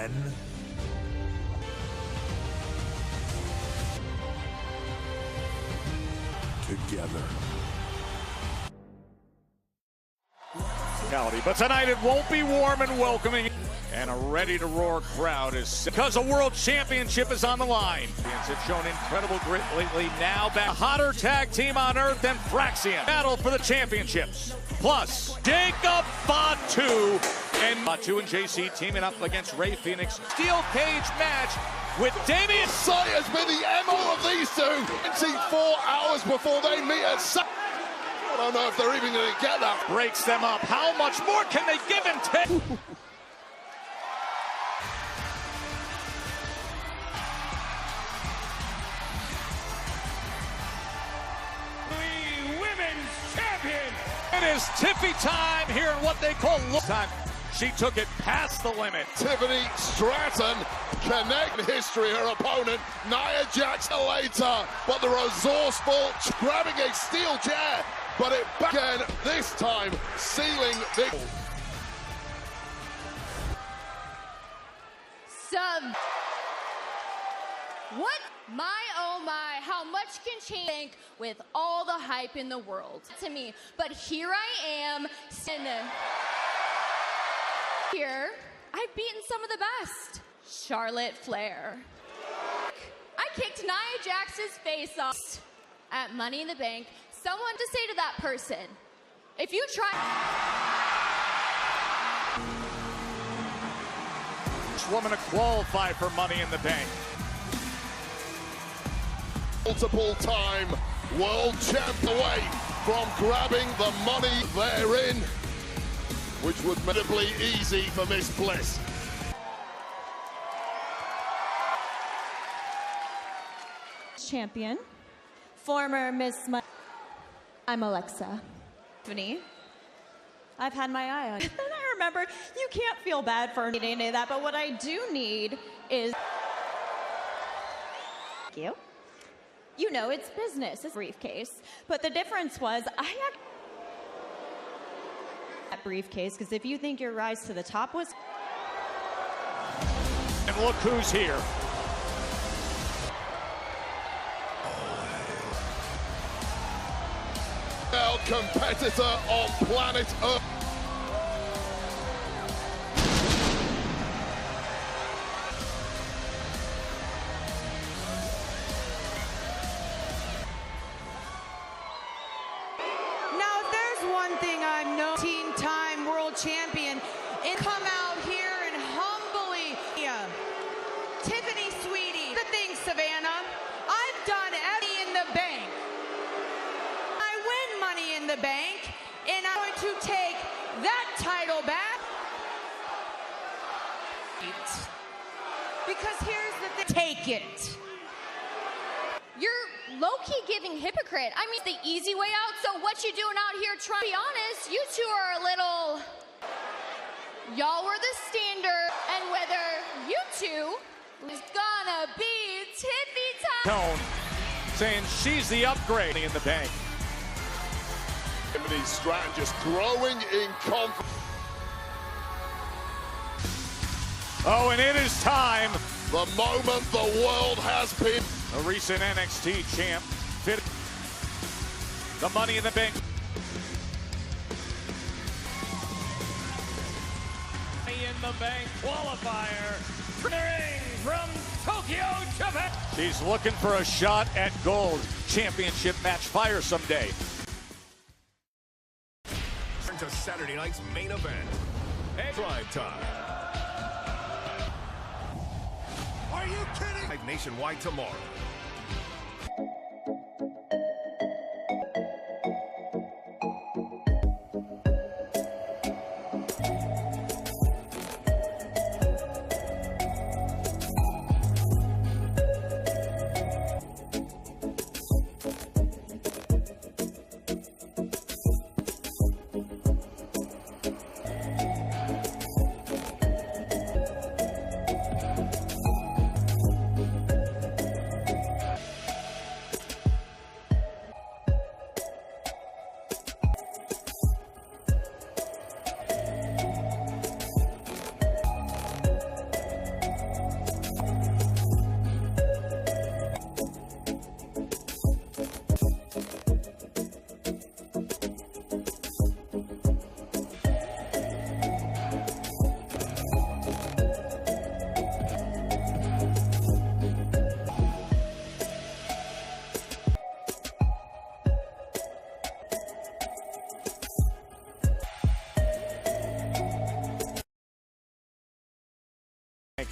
Together. But tonight it won't be warm and welcoming, and a ready-to-roar crowd is because a world championship is on the line. Have shown incredible grit lately. Now back, a hotter tag team on earth than Fraxian. Battle for the championships. Plus, Jacob Fatu and JC teaming up against Ray Phoenix. Steel cage match with Damian. Sight has been the MO of these two. 24 hours before they meet at I don't know if they're even going to get that. Breaks them up. How much more can they give and take? The women's champion. It is Tiffy time here in what they call time. She took it past the limit. Tiffany Stratton connect history her opponent, Nia Jax later, but the resourceful grabbing a steel chair, but it back again, this time sealing the... What? My, oh my, how much can change with all the hype in the world to me. But here I am, here, I've beaten some of the best. Charlotte Flair. I kicked Nia Jax's face off at Money in the Bank. Someone to say to that person, if you try... This woman to qualify for Money in the Bank. Multiple time world champ away from grabbing the money therein, which would be incredibly easy for Miss Bliss. Champion, former Miss I'm Alexa. Tiffany, I've had my eye on you. And I remember, you can't feel bad for needing any of that, but what I do need is... Thank you. You know, it's business, it's a briefcase. But the difference was, that briefcase, because if you think your rise to the top was... And look who's here. Our competitor on planet Earth. Now, if there's one thing I'm no teen-time world champion, and come out here and humbly, Tiffany Sweetie, the thing, Savannah, I've done Money in the Bank. I win Money in the Bank, and I'm going to take that title back. Because here's the thing, take it. You're low-key giving hypocrite. I mean, the easy way out, so what you doing out here trying to be honest, you two are a little... Y'all were the standard, and whether you two is gonna be Tiffy time. Tone saying she's the upgrade in the bank. Tiffany Stratton just growing in confidence. Oh, and it is time. The moment the world has been. A recent NXT champ fit the Money in the Bank. Money in the Bank qualifier. Premiering from Tokyo, Japan. She's looking for a shot at gold. Championship match fire someday. Turn to Saturday night's main event. Drive time. Are you kidding? Live nationwide tomorrow.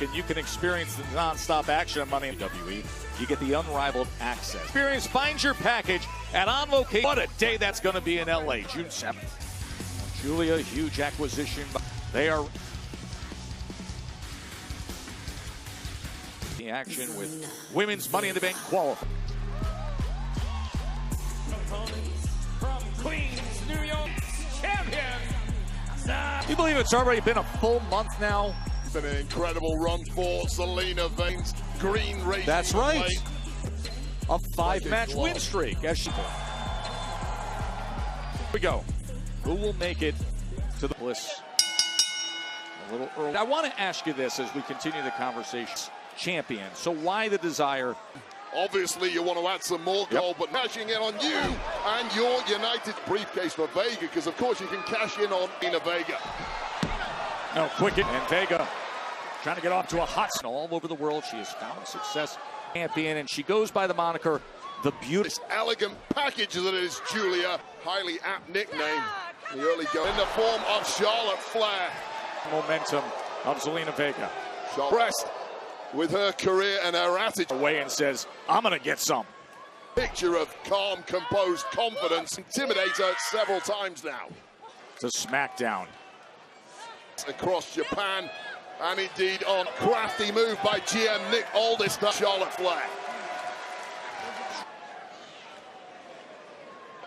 And you can experience the non-stop action of Money in WWE. You get the unrivaled access. Experience, find your package at On Location. What a day that's going to be in LA, June 7th. Julia, huge acquisition. They are the action with Women's Money in the Bank qualifier. From Queens, New York, champion. Do you believe it's already been a full month now? It's been an incredible run for Zelina Vane's green race. That's right. A 5-match win streak. As here we go. Who will make it to the bliss? A little early. I want to ask you this as we continue the conversation. Champion. So why the desire? Obviously, you want to add some more gold, but cashing in on you and your United briefcase for Vega, because of course you can cash in on Zelina Vega. No, quick it. And Vega trying to get off to a hot start. All over the world, she has found success. Champion, and she goes by the moniker the Beauty. This elegant package that is Julia, highly apt nickname. The early go in the form of Charlotte Flair. Momentum of Zelina Vega. Impressed with her career and her attitude. Away and says, I'm going to get some. Picture of calm, composed confidence. Intimidates her several times now. To SmackDown. Across Japan, and indeed on crafty move by GM Nick Aldis, Charlotte Flair.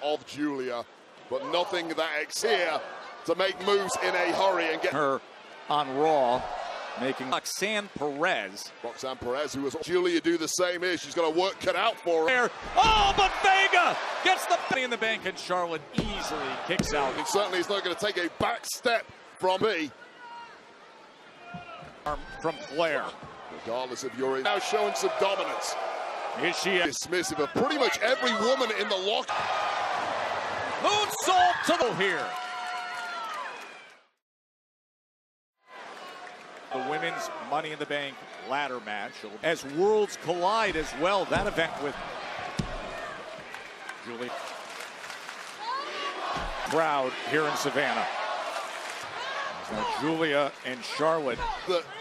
Of Julia, but nothing that X here to make moves in a hurry and get her on Raw, making Roxanne Perez. Roxanne Perez, who was Julia, do the same here. She's got to work cut out for her. Oh, but Vega gets the Money in the Bank, and Charlotte easily kicks out. It certainly is not going to take a back step from me. From Flair. Regardless of your now showing some dominance. Is she dismissive of pretty much every woman in the lock? Moonsault to the here. The women's Money in the Bank ladder match as worlds collide as well. That event with Julia. Crowd here in Savannah. Now Julia and Charlotte.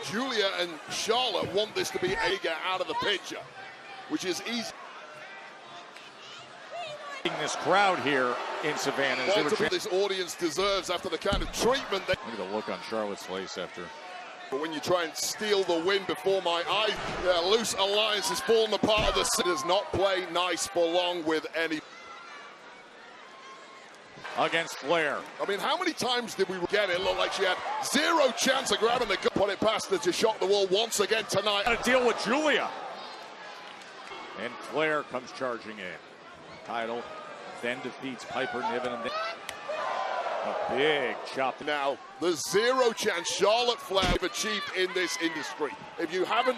Julia and Charlotte want this to be Vega out of the picture, which is easy. This crowd here in Savannah. What this audience deserves after the kind of treatment that. Look at the look on Charlotte's face after. But when you try and steal the win before my eyes, loose alliance has fallen apart. Of the does not play nice for long with any. Against Flair. I mean, how many times did we get it? It looked like she had zero chance of grabbing the gun. Put it past her to shock the wall once again tonight. Got to deal with Julia. And Flair comes charging in. Title, then defeats Piper Niven. And then a big chop. Now, the zero chance Charlotte Flair have achieved in this industry. If you haven't.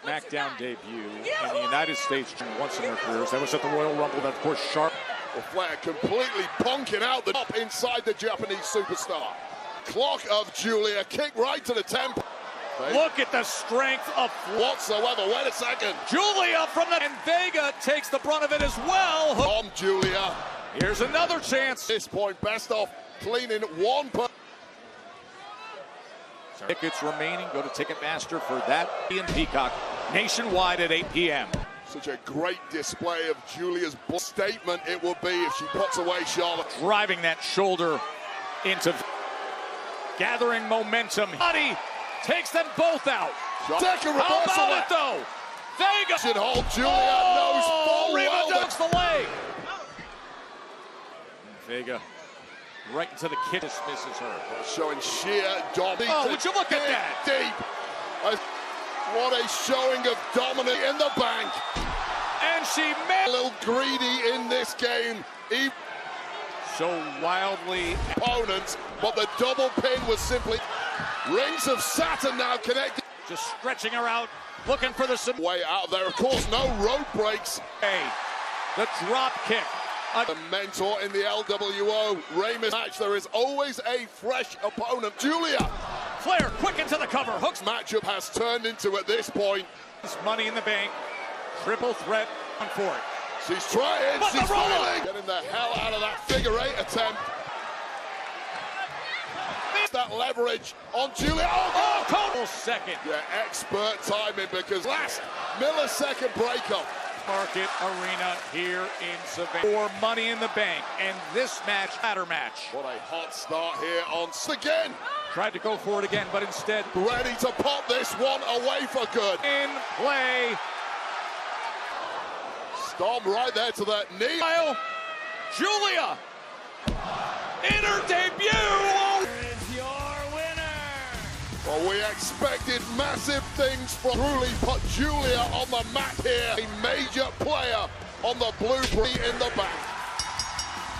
SmackDown debut in the United States once in her careers. That was at the Royal Rumble. That, of course, Sharp. Well, Flair completely punking out the top inside the Japanese superstar. Clock of Julia, kick right to the temple. Look at the strength of whatsoever. Wait a second. Julia from the... And Vega takes the brunt of it as well. From Julia. Here's another chance. At this point, best off cleaning one. Tickets remaining. Go to Ticketmaster for that. In Peacock, nationwide at 8 p.m. Such a great display of Julia's statement it will be if she puts away Charlotte. Driving that shoulder into... Gathering momentum. Body takes them both out. Second How reversal. about it, though? Vega should hold Julia. Knows full Reba well ducks the leg. Vega right into the kick, dismisses her. Showing sheer dominance. Oh, would you look at that? Deep. What a showing of dominance in the bank. And she made a little greedy in this game. So wildly opponents, but the double pin was simply Rings of Saturn now connected. Just stretching her out, looking for the way out of there. Of course, no rope breaks. Hey, the drop kick. The mentor in the LWO Ramis match. There is always a fresh opponent. Julia. Flair quick into the cover. Hooks matchup has turned into at this point. Money in the Bank. Triple threat on for it. She's trying. But she's failing. Getting the hell out of that figure eight attempt. that leverage on Julia. Oh, total second. Yeah, expert timing because last millisecond breakup. Market Arena here in Savannah for Money in the Bank, and this match, ladder match. What a hot start here on again. Tried to go for it again, but instead Ready to pop this one away for good. in play. Stomp right there to that knee. Kyle, Julia, in her debut. Is your winner. Well, we expected massive things from Truly put Julia on the map here. A major player on the blueprint in the back.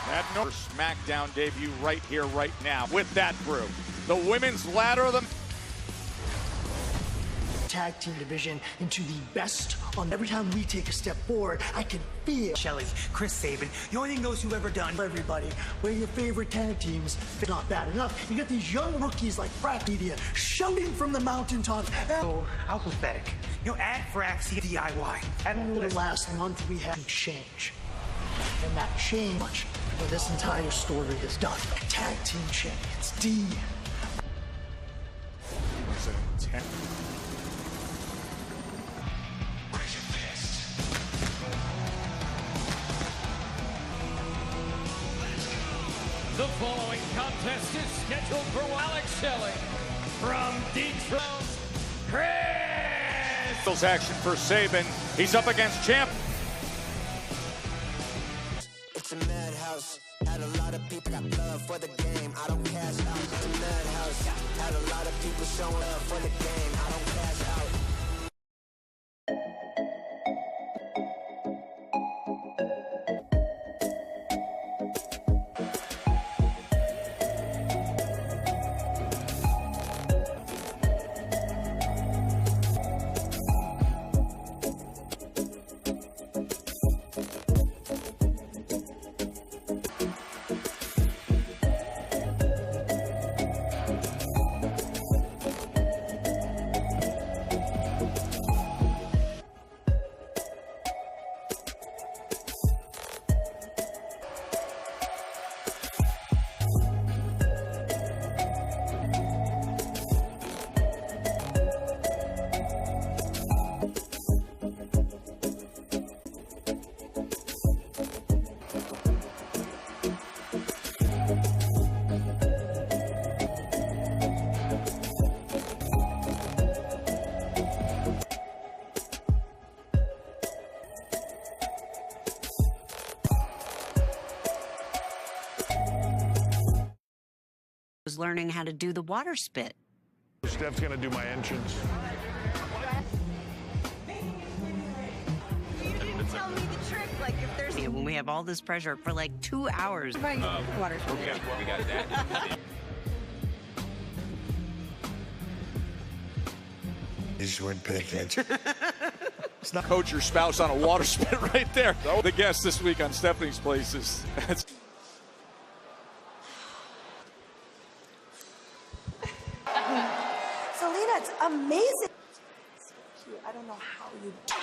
That SmackDown debut right here, right now, with that group. The women's ladder of them. Tag team division into the best on every time we take a step forward. I can feel Shelly, Chris Sabin, the only thing those who've ever done. Everybody, we're your favorite tag teams. It's not bad enough. You got these young rookies like Frack Media shouting from the mountaintop. Oh, how pathetic. You know, add Frax DIY. And the last month we had to change. And that change where this entire story is done. Tag team champions, D. The following contest is scheduled for Alex Shelley from Detroit. Chris! Action for Sabin. He's up against champ. It's a madhouse. Had a lot of people got love for the game. I don't cash out. It's a madhouse. Had a lot of people showing up for the game. I don't cash out. Was learning how to do the water spit. Steph's gonna do my entrance. You didn't tell me the trick, like if there's when we have all this pressure for like 2 hours. Water spit. Okay, we got that. You just weren't paying attention. It's not coach your spouse on a water spit right there. The guest this week on Stephanie's Place is Selena, it's amazing. So cute. I don't know how you do.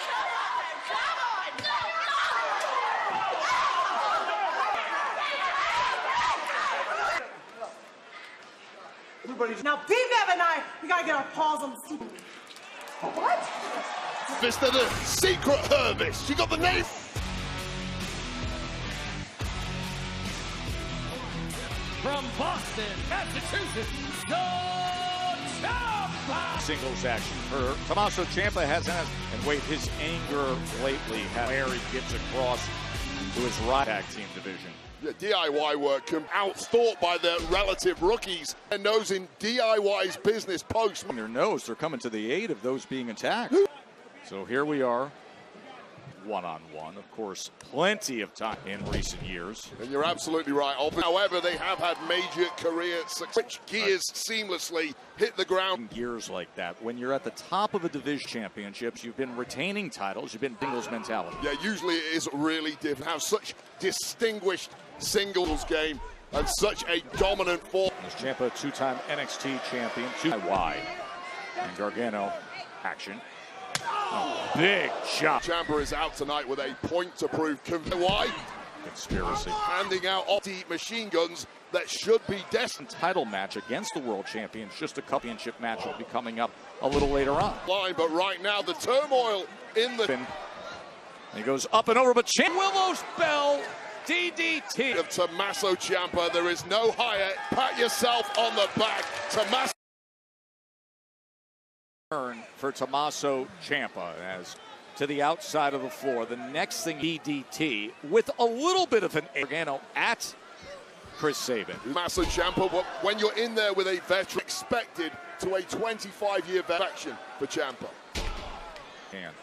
Now, B-Bev and I, we gotta get our paws on the seat. What? Mr. The Secret Hervis. You got the name? From Boston, Massachusetts, the Ciampa! singles action for Tommaso Ciampa and wait, his anger lately, where he gets across to his right tag team division. Yeah, DIY work outthought by the relative rookies. Their nose in DIY's business post. Their nose, they're coming to the aid of those being attacked. So here we are, one-on-one. Of course, plenty of time in recent years. And you're absolutely right. However, they have had major career switch gears seamlessly, hit the ground. Gears like that. When you're at the top of a division championships, you've been retaining titles, you've been singles mentality. Yeah, usually it is really different. Have such distinguished singles game and such a dominant force. Ciampa, two-time NXT champion, DIY. And Gargano, action. Oh, big shot. Ciampa is out tonight with a point to prove. Why? Conspiracy. Handing out opti machine guns that should be destined. Title match against the world champions. Just a championship match will be coming up a little later on. But right now, the turmoil in the... He goes up and over, but Willow's Bell, DDT. Of Tommaso Ciampa, there is no higher. Pat yourself on the back. Tommaso. For Tommaso Ciampa as to the outside of the floor. The next thing, DDT with a little bit of an Organo at Chris Sabin. Tommaso Ciampa, when you're in there with a veteran, expected to a 25-year veteran for Ciampa. And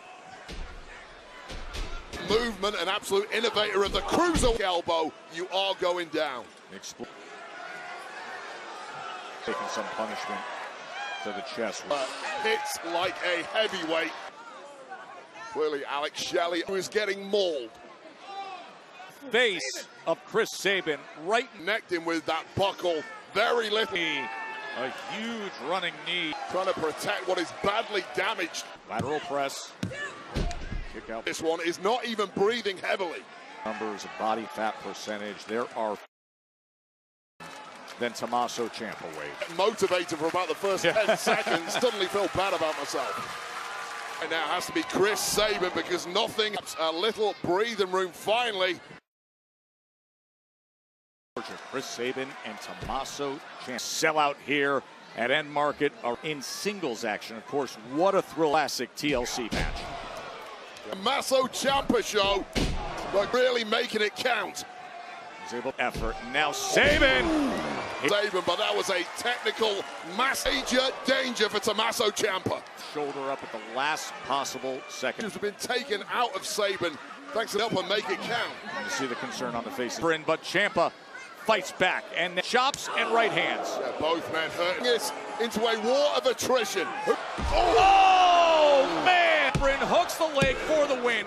movement, an absolute innovator of the cruiser elbow. You are going down. Taking some punishment to the chest. Hits like a heavyweight. Clearly, Alex Shelley, who is getting mauled. Face of Chris Sabin, right necked him with that buckle. Very little. A huge running knee. Trying to protect what is badly damaged. Lateral press. Kick out. This one is not even breathing heavily. Numbers of body fat percentage. There are than Tommaso Ciampa weighed. Motivated for about the first 10 seconds. Suddenly feel bad about myself. And now it has to be Chris Sabin because nothing. A little breathing room finally. Chris Sabin and Tommaso Ciampa sell out here at End Market are in singles action. Of course, what a thrill. Classic TLC match. Tommaso Ciampa show, but really making it count. He's able to effort. Now Sabin. Sabin, but that was a technical major danger for Tommaso Ciampa. Shoulder up at the last possible second. Has been taken out of Sabin. Thanks to help him make it count. You see the concern on the face. But Ciampa fights back and chops and right hands. Yeah, both men hurting this into a war of attrition. Oh man! Bryn hooks the leg for the win.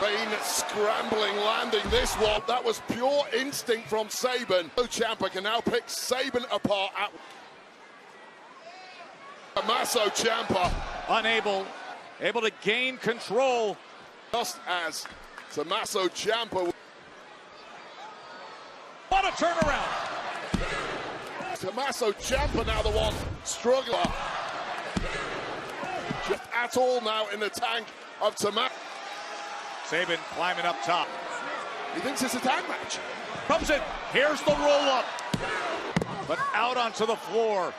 Bain scrambling, landing this one. That was pure instinct from Sabin. Ciampa can now pick Sabin apart. Tommaso Ciampa able to gain control. Just as Tommaso Ciampa. What a turnaround! Tommaso Ciampa now the one struggling. Just at all now in the tank of Tommaso. Sabin climbing up top. He thinks it's a tag match. Comes in. Here's the roll-up. But out onto the floor.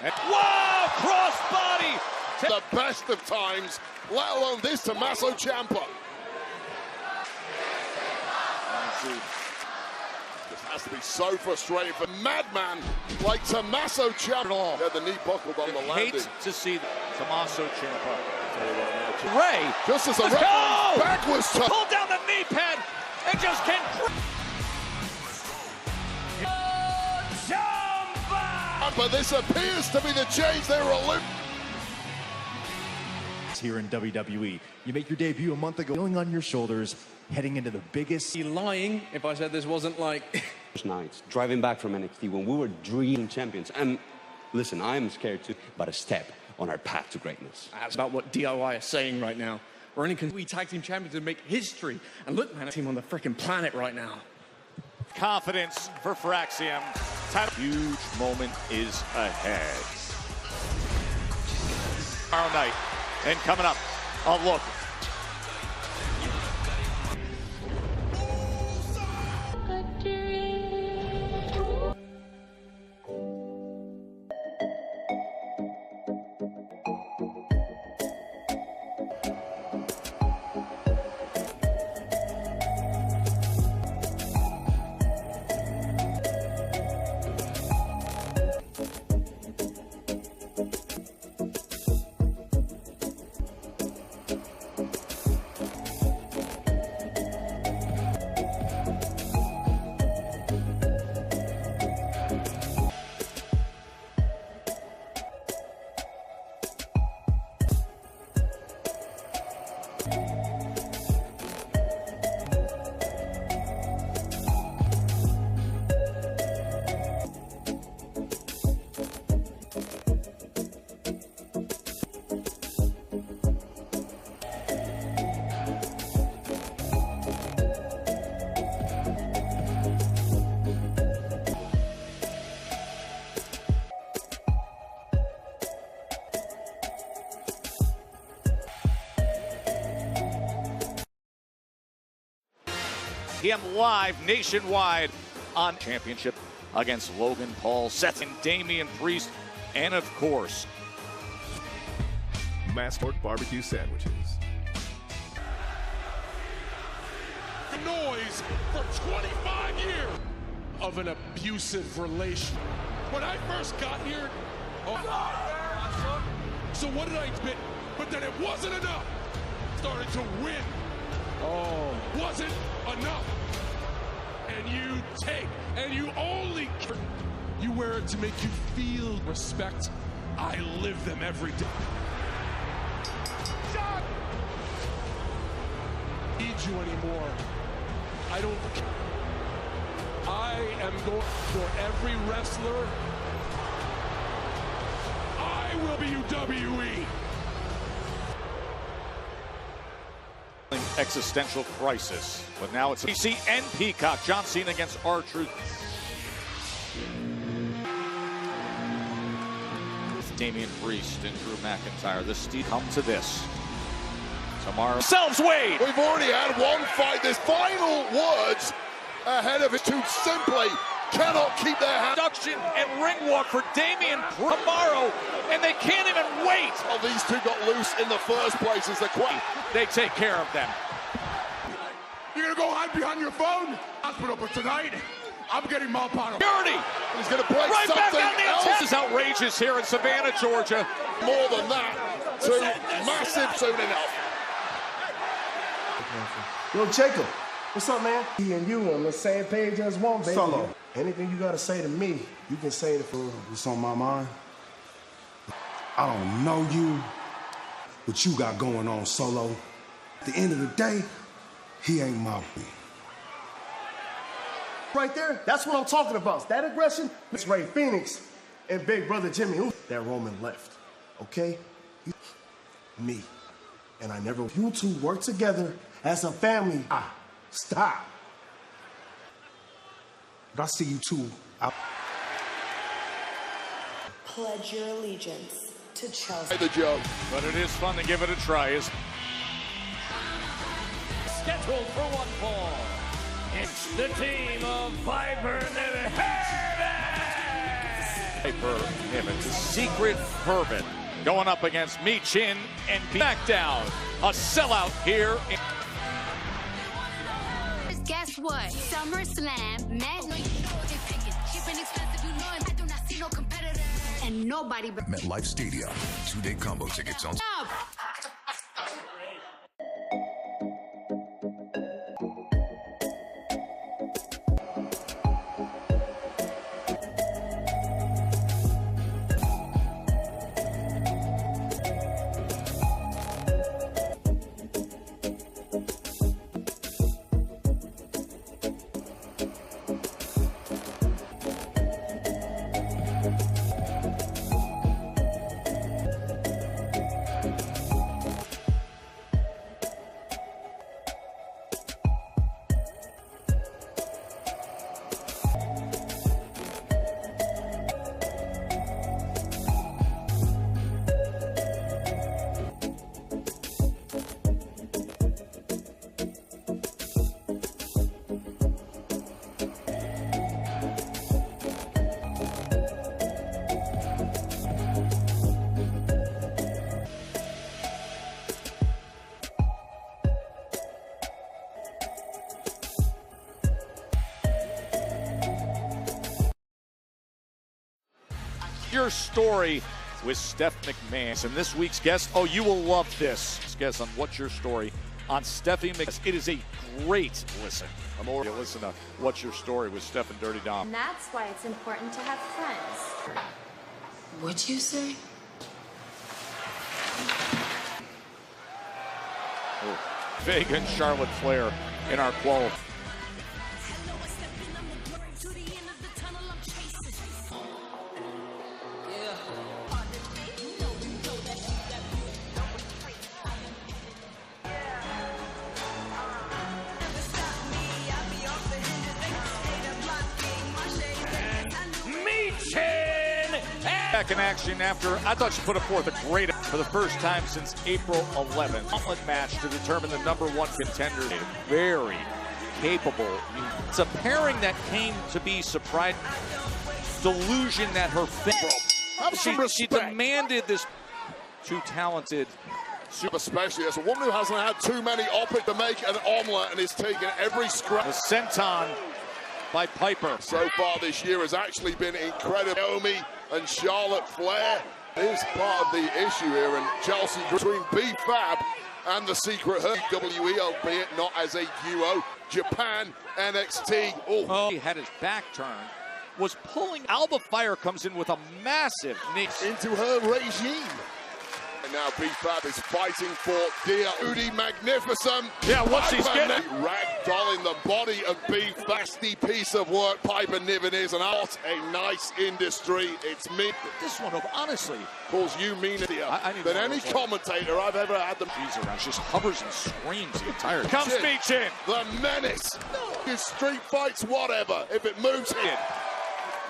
And wow! Crossbody! The best of times, let alone this Tommaso Ciampa. This has to be so frustrating for madman like Tommaso Ciampa. Yeah, the knee buckled on the landing. Hate to see Tommaso Ciampa. Ray, just as a backwards turn. Pull down the knee pad and just can't. But this appears to be the change they were alluding. Here in WWE, you make your debut a month ago, feeling on your shoulders, heading into the biggest. Be lying if I said this wasn't like nights driving back from NXT when we were dream champions. And listen, I'm scared too, but a step on our path to greatness. That's about what DIY is saying right now. We're only we tag team champions to make history. And look, man, a team on the freaking planet right now. Confidence for Fraxium. Huge moment is ahead. Tomorrow night. And coming up, a look. p.m. live nationwide on Championship against Logan Paul, Seth and Damian Priest, and of course, Massport barbecue sandwiches. Noise for 25 years of an abusive relation. When I first got here, so what did I admit? But then it wasn't enough. Started to win. Oh, wasn't enough. And you take, and you only, you wear it to make you feel respect. I live them every day. Shot. Need you anymore. I don't. I am going for every wrestler. I will be WWE. Existential crisis, but now it's PC and Peacock. John Cena against R-Truth. Damian Priest and Drew McIntyre. The Steve come to this. Tomorrow. Selves Wade! We've already had one fight. There's final words ahead of it. Too simply cannot keep their hand. Production and ring walk for Damian tomorrow, and they can't even wait. Well, these two got loose in the first place as the queen. They take care of them. You're gonna go hide behind your phone? Hospital, but tonight, I'm getting Malpano. Purity! He's gonna play right something back on the else. This is outrageous here in Savannah, Georgia. More than that, to massive soon enough. Yo, Jacob, what's up, man? Me and you on the same page as one, baby. Solo. Anything you gotta say to me, you can say it for what's on my mind. I don't know you, what you got going on, Solo. At the end of the day, he ain't my boy. Right there, that's what I'm talking about. That aggression, it's Ray Phoenix and Big Brother Jimmy. That Roman left, okay? Me. And I never, you two work together as a family. Stop. But I see you two. Pledge your allegiance to Chelsea. The joke. But it is fun to give it a try. Scheduled for one fall. It's the team of Viper Nimitz. Secret Herman going up against Michin and SmackDown. A sellout here. Guess what? SummerSlam, and nobody but MetLife Stadium. 2-day combo tickets on. Your story with Steph McMahon. And this week's guest, oh, you will love this. Guest on What's Your Story on Stephanie McMahon. It is a great listen. I'm already listen to What's Your Story with Steph and Dirty Dom. And that's why it's important to have friends. What'd you say? Vega and Charlotte Flair in our qual. Back in action after, I thought she put forth a great, for the first time since April 11th, gauntlet match to determine the #1 contender. Very capable. It's a pairing that came to be surprising. Delusion that her she demanded this. Too talented. Especially as a woman who hasn't had too many opportunities to make an omelet and is taking every scrap. The senton by Piper. So far this year has actually been incredible. Naomi and Charlotte Flair is part of the issue here, and Chelsea between B-Fab and the Secret WWE, albeit not as a duo. Japan, NXT. Oh, he had his back turned. Was pulling. Alba Fire comes in with a massive knee into her regime. And now B-Fab is fighting for dear Udi Magnificent. Yeah, what's he getting? Ragdolling the body of B-Fab. Nasty piece of work Piper Niven is, and what a nice industry. It's me. This one, honestly, calls you meaner than any commentator I've ever had. She's around. Just hovers and screams the entire time. Comes Beach in. The menace. His street fights, whatever. If it moves in.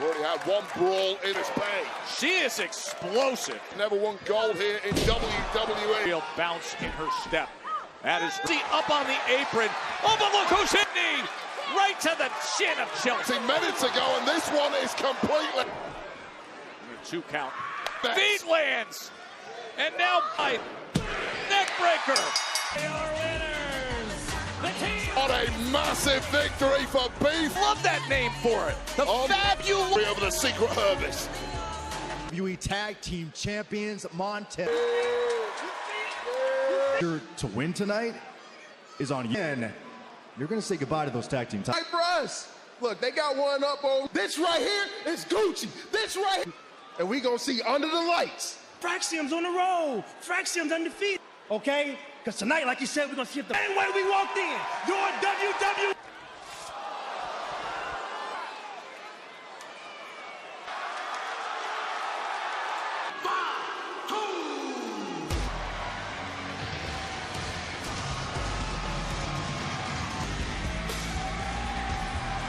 Already had one brawl in his pay. She is explosive. Never won gold here in WWE. Real bounce in her step. That is up on the apron. Oh, but look who's hit me! Right to the chin of Chelsea. Minutes ago, and this one is completely... 2 count. Feet lands. And now by neck breaker. They are winners. The team. What a massive victory for Beef. Love that name for it. The fabulous of the Secret Service. WWE Tag Team Champions Montez. To win tonight is on you. And you're going to say goodbye to those tag team titles. Hey, for us. Look, they got one up on this right here. Is Gucci. This right here. And we going to see under the lights. Fraxium's on the roll. Fraxium's undefeated. Okay? Because tonight, like you said, we're going to see if the same way we walked in. You're WWE.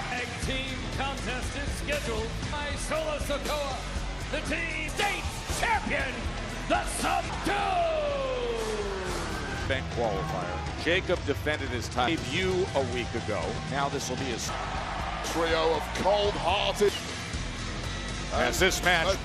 Tag team contest is scheduled by Solo Sikoa, the team state champion, the Subdue! Event qualifier. Jacob defended his debut a week ago. Now this will be his trio of cold-hearted. As this match.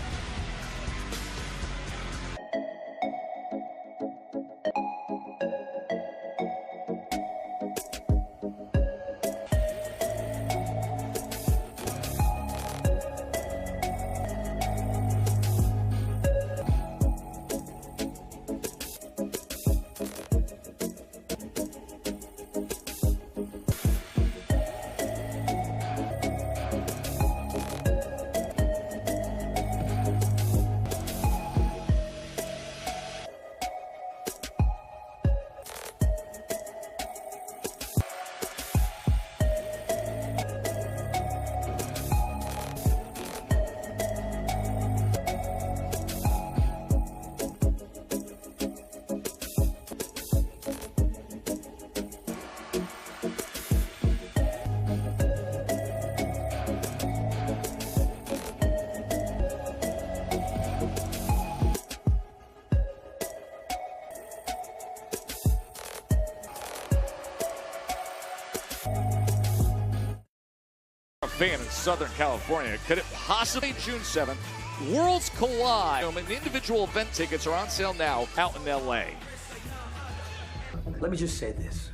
Fan in Southern California. Could it possibly June 7th? Worlds collide. The individual event tickets are on sale now out in LA. Let me just say this.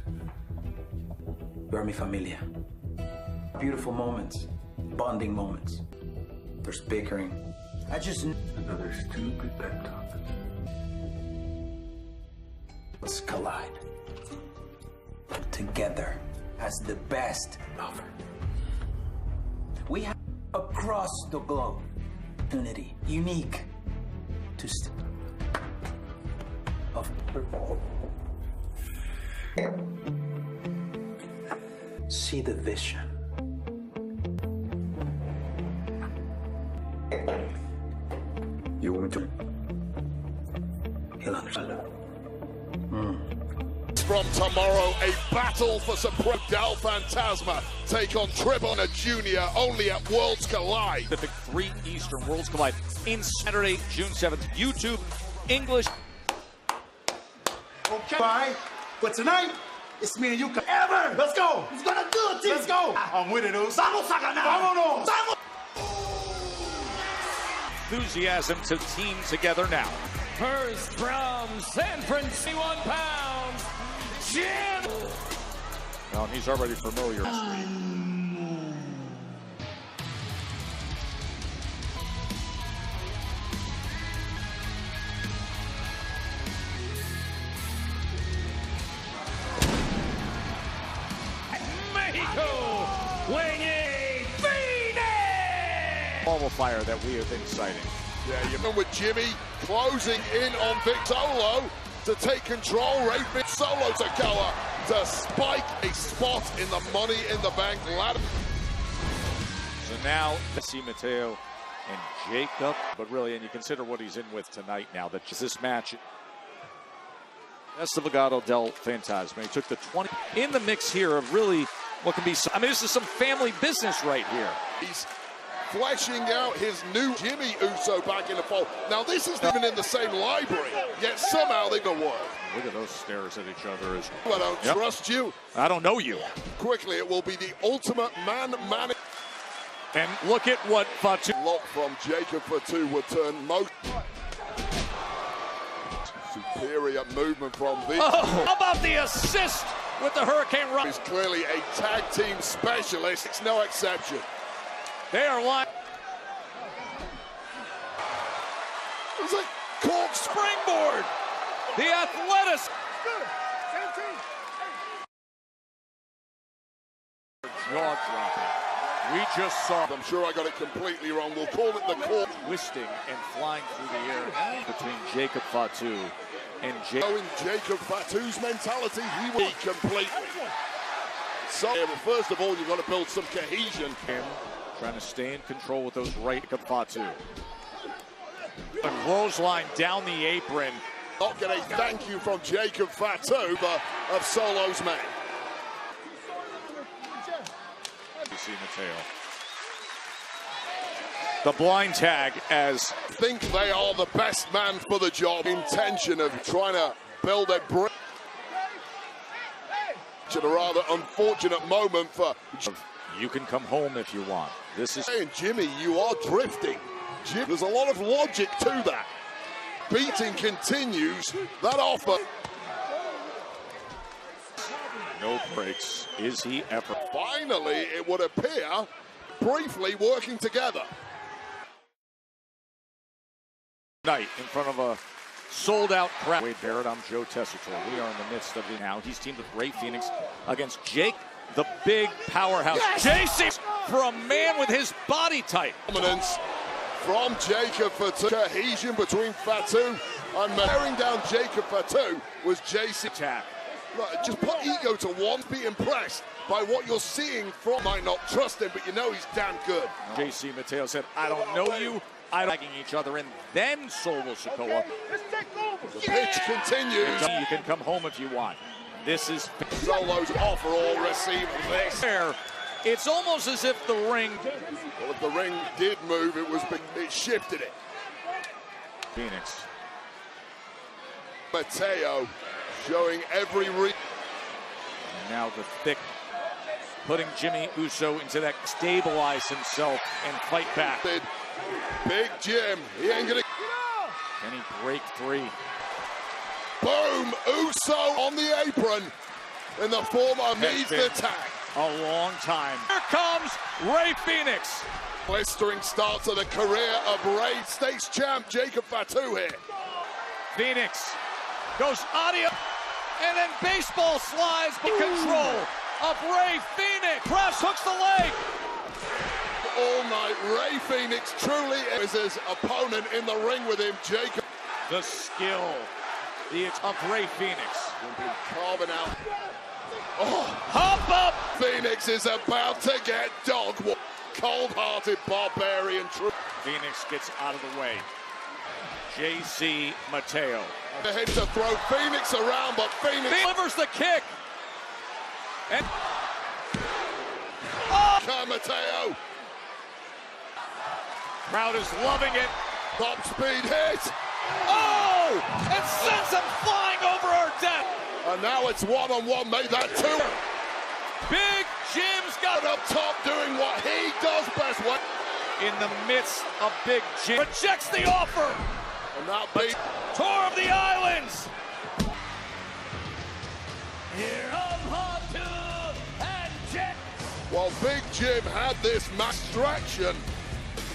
You are mi familia. Beautiful moments, bonding moments. There's bickering. I just... Another stupid pep talk. Let's collide. Together as the best lover. We have across the globe opportunity unique to of see the vision. You want me to? He'll understand. From tomorrow, a battle for Supreme Del Fantasma take on Tribuna Jr. only at Worlds Collide. The 3 Eastern Worlds Collide in Saturday, June 7th. YouTube, English. Okay, but tonight, It's me and you ever. Let's go. He's gonna do it. Let's go. I'm with it, Uso. Vamos a ganar. Vámonos. Vamos. Enthusiasm to team together now. First from San Francisco, 61 pounds, Jim. Well, he's already familiar. Mexico, weighing in, Phoenix! Ball of fire that we have been citing. Yeah, you're with Jimmy closing in on Vic Solo to take control. Ray Vic Solo Sikoa to spike a spot in the Money in the Bank ladder. So now, see Mateo and Jacob, but really, and you consider what he's in with tonight now, that this match, Estevogado del Fantasma, he took the 20 in the mix here of really what can be, I mean, this is some family business right here. He's fleshing out his new Jimmy Uso back in the fold. Now, this isn't even in the same library, yet somehow they can work. Look at those stares at each other. I don't trust you. I don't know you. Quickly, it will be the ultimate man. And look at what Fatu. Lock from Jacob Fatu would turn most. Superior movement from the. Oh, how about the assist with the Hurricane Run? He's clearly a tag team specialist. It's no exception. They are lying. It's a cork springboard. The athletics. Jaw dropping. We just saw. I'm sure I got it completely wrong. We'll call it the cork. Twisting and flying through the air between Jacob Fatu and Knowing Jacob Fatu's mentality, he will be completely. So, first of all, you've got to build some cohesion. Trying to stay in control with those right Jacob Fatu. A clothesline down the apron. Not get a thank you from Jacob Fatu, but of Solo's man. You see Mateo. The blind tag as think they are the best man for the job. Intention of trying to build a bridge. A rather unfortunate moment for. You can come home if you want. This is. Hey, Jimmy, you are drifting. Jim, there's a lot of logic to that. Beating continues. That offer. No breaks. Is he ever? Finally, it would appear, briefly working together. Night in front of a sold-out crowd. Wade Barrett, I'm Joe Tessitore. We are in the midst of it now. He's teamed with Ray Phoenix against Jake, the big powerhouse. Yes! JC for a man with his body type. Dominance from Jacob Fatu. Cohesion between Fatu and bearing down Jacob Fatu was JC. Attack. Look, just put ego to one. Be impressed by what you're seeing from. Might not trust him, but you know he's damn good. JC Mateo said, I don't know you. I don't each other, and then Solo Sikoa. The pitch continues. You can come home if you want. This is Solo's offer or receive this. It's almost as if the ring. Well, if the ring did move, it shifted it. Phoenix. Mateo showing every and now the thick, putting Jimmy Uso into that, stabilize himself and fight back. Big Jim, he ain't gonna. Can he break free? Boom! Uso on the apron in the form of needs the tag. A long time. Here comes Ray Phoenix. Blistering start to the career of Ray States champ Jacob Fatu here. Phoenix goes audio, and then baseball slides in control of Ray Phoenix. Press hooks the leg. All night, Ray Phoenix truly is his opponent in the ring with him, Jacob. The skill of Ray Phoenix. Will be carving out. Oh, hop up! Phoenix is about to get dog. Cold-hearted barbarian. Phoenix gets out of the way. JC Mateo. The hit to throw Phoenix around, but Phoenix delivers the kick. And Mateo. Crowd is loving it. Top speed hit. Oh! And sends him flying over our deck. And now it's one-on-one, made that two. Big Jim's got up top doing what he does best. In the midst of Big Jim. Rejects the offer. And that beat. Tour of the Islands. Here of Hatu and Jet. While Big Jim had this distraction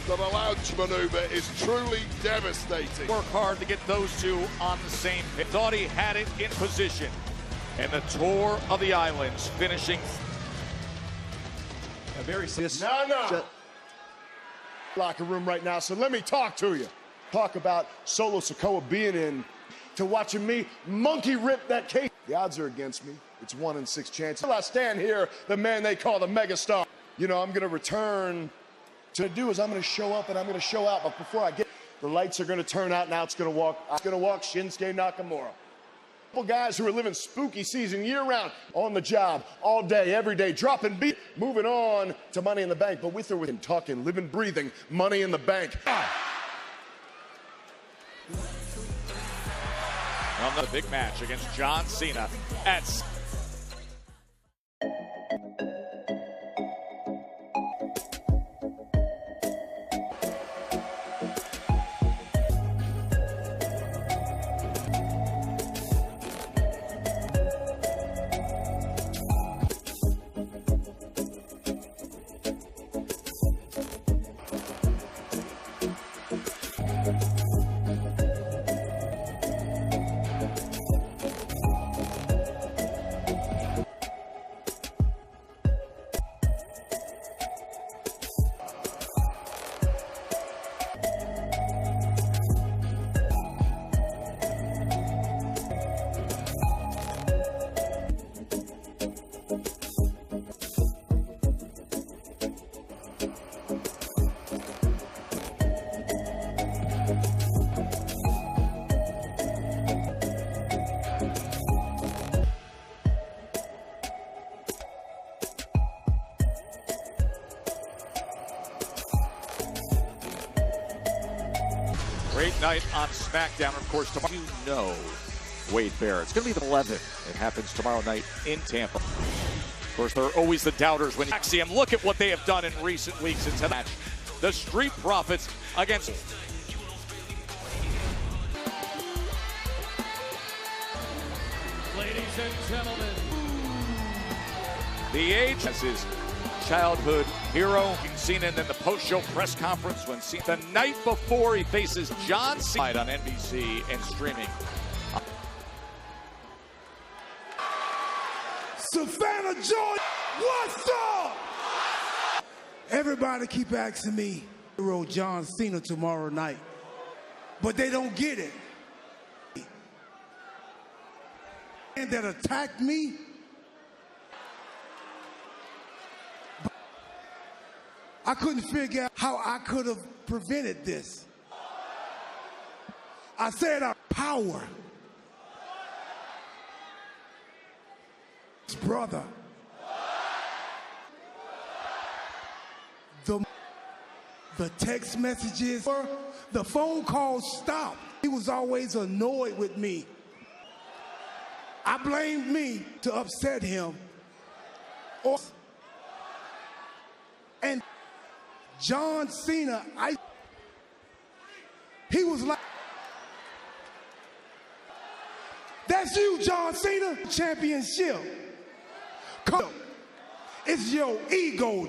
that allowed maneuver is truly devastating. Work hard to get those two on the same page. Thought he had it in position. And the Tour of the Islands finishing. A very serious. No. Locker room right now, so let me talk to you. Talk about Solo Sikoa being in to watching me monkey rip that case. The odds are against me. It's 1 in 6 chances. Until I stand here, the man they call the megastar. You know, I'm going to return. To do is I'm going to show up and I'm going to show out. But before I get, the lights are going to turn out. Now it's going to walk. I'm going to walk Shinsuke Nakamura. Couple guys who are living spooky season year-round, on the job, all day, every day, dropping beat, moving on to Money in the Bank. But with or without talking, living, breathing, Money in the Bank. On the big match against John Cena at. Great night on SmackDown, of course, tomorrow. You know Wade Barrett. It's going to be the 11th. It happens tomorrow night in Tampa. Of course, there are always the doubters when you see them. Look at what they have done in recent weeks into match. The Street Profits against. Ladies and gentlemen. The age as his childhood hero. You've seen it in the post-show press conference when the night before he faces John Cena on NBC and streaming. Savannah Georgia, what's up? Everybody keep asking me, hero John Cena tomorrow night, but they don't get it. And that attacked me. I couldn't figure out how I could have prevented this. I said our power. His brother. The text messages, the phone calls stopped. He was always annoyed with me. I blamed me to upset him. And John Cena, he was like, that's you, John Cena, championship. Come, it's your ego.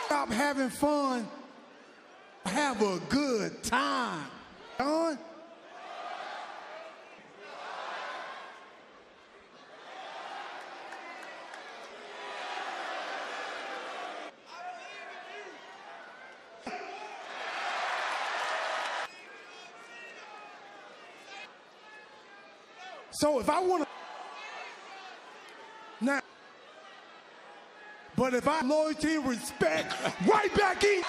Stop having fun. Have a good time. John? So if I want to now, but if I loyalty and respect right back in,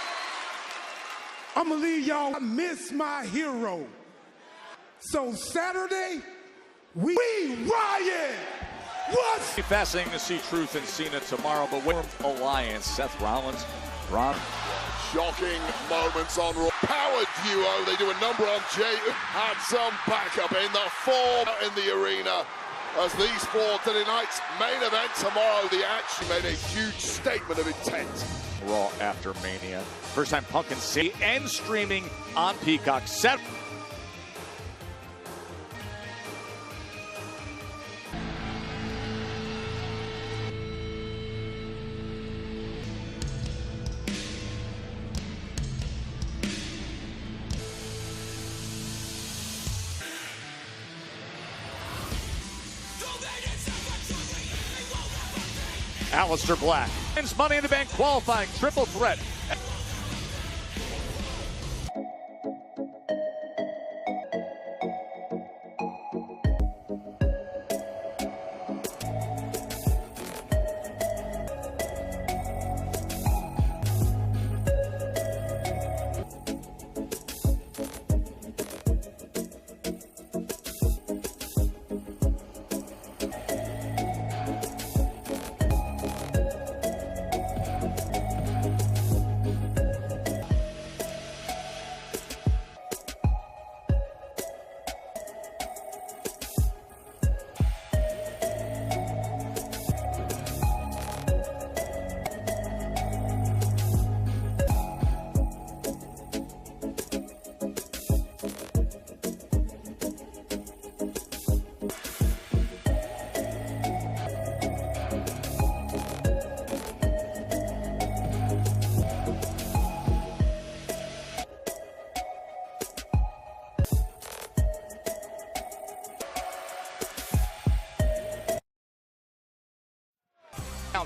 I'm gonna leave y'all. I miss my hero. So Saturday, we riot. What's fascinating to see Truth and Cena tomorrow, but with Alliance, Seth Rollins, Braun. shocking moments on Raw. Power duo, they do a number on Jay, who had some backup in the fall in the arena. As these four tonight's main event tomorrow, the action made a huge statement of intent. Raw after Mania. First time Punk can see and streaming on Peacock. Set. Aleister Black wins Money in the Bank qualifying triple threat.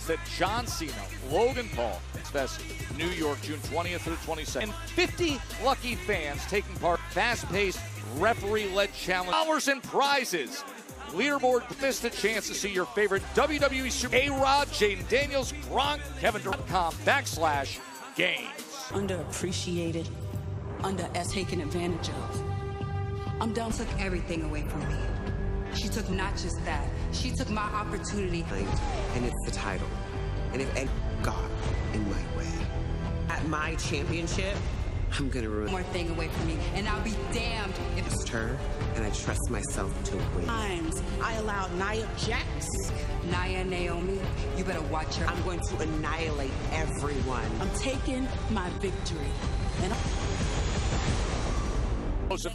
That John Cena, Logan Paul, Fest, New York, June 20th through 22nd. And 50 lucky fans taking part. Fast-paced, referee-led challenge. Dollars and prizes. Leaderboard missed a chance to see your favorite WWE Super A-Rod, Jaden Daniels, Gronk, KevinDurant.com/games. Underappreciated, taken advantage of. I'm done. Took everything away from me. She took not just that, she took my opportunity. And it's the title. And if any got in my way at my championship, I'm gonna ruin more thing away from me, and I'll be damned if it's her, and I trust myself to win. Times I allowed Nia Jax. Nia Naomi, you better watch her. I'm going to annihilate everyone. I'm taking my victory. And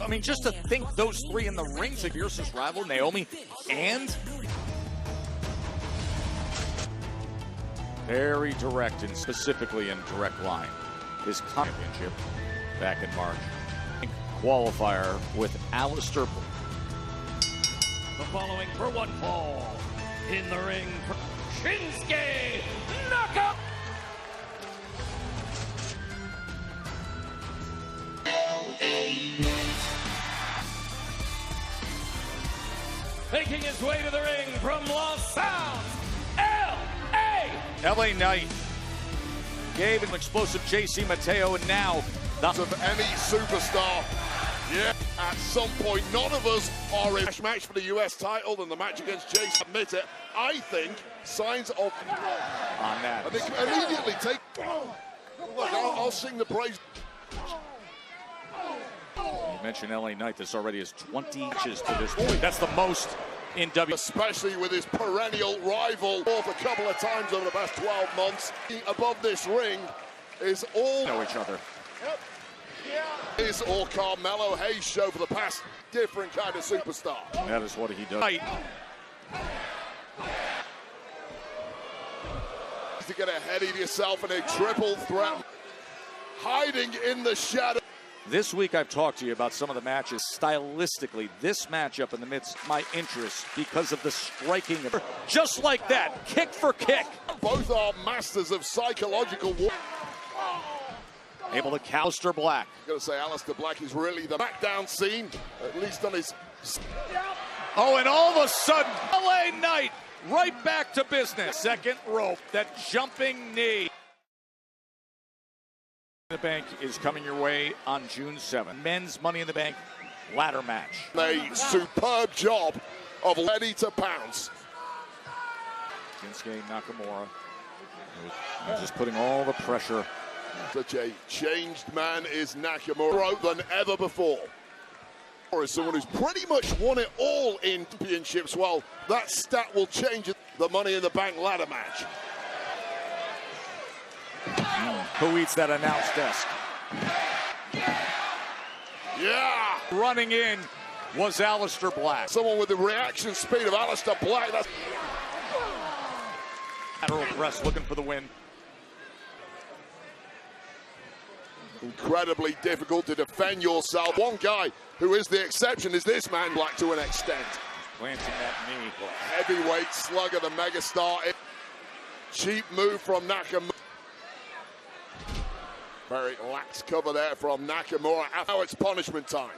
I mean, just to think those three in the ring, the fiercest rival, Naomi, and very direct and specifically in direct line. His championship back in March. Qualifier with Aleister. The following for one fall. In the ring, Shinsuke Nakamura. Making his way to the ring from Los Angeles, LA Knight gave an explosive JC Mateo, and now of any superstar. Yeah, at some point, none of us are in a match for the US title, and the match against Jason, admit it, I think signs of on that. I think immediately take. Look, I'll sing the praise. You mentioned LA Knight. This already is 20 inches to this point. That's the most in W. Especially with his perennial rival, both a couple of times over the past 12 months. Above this ring is all know each other. Yep. Yeah. Is all Carmelo Hayes show for the past different kind of superstar. That is what he does. Right. To get ahead of yourself in a triple threat, hiding in the shadow. This week I've talked to you about some of the matches. Stylistically, this matchup in the midst of my interest because of the striking of just like that, kick for kick. Both are masters of psychological war. Able to Aleister Black. I'm going to say Aleister Black is really the backdown scene, at least on his. Oh, and all of a sudden, LA Knight right back to business. Second rope, that jumping knee. The Bank is coming your way on June 7th. Men's Money in the Bank ladder match. A superb job of ready to pounce. Shinsuke Nakamura just putting all the pressure Such a changed man is Nakamura than ever before. Or as someone who's pretty much won it all in championships, well, that stat will change the Money in the Bank ladder match. Who eats that announce desk? Yeah! Running in was Aleister Black. Someone with the reaction speed of Aleister Black. That's lateral press looking for the win. Incredibly difficult to defend yourself. One guy who is the exception is this man, Black, to an extent. Planting that knee. Heavyweight slugger, the megastar. Cheap move from Nakamura. Very lax cover there from Nakamura. Now it's punishment time.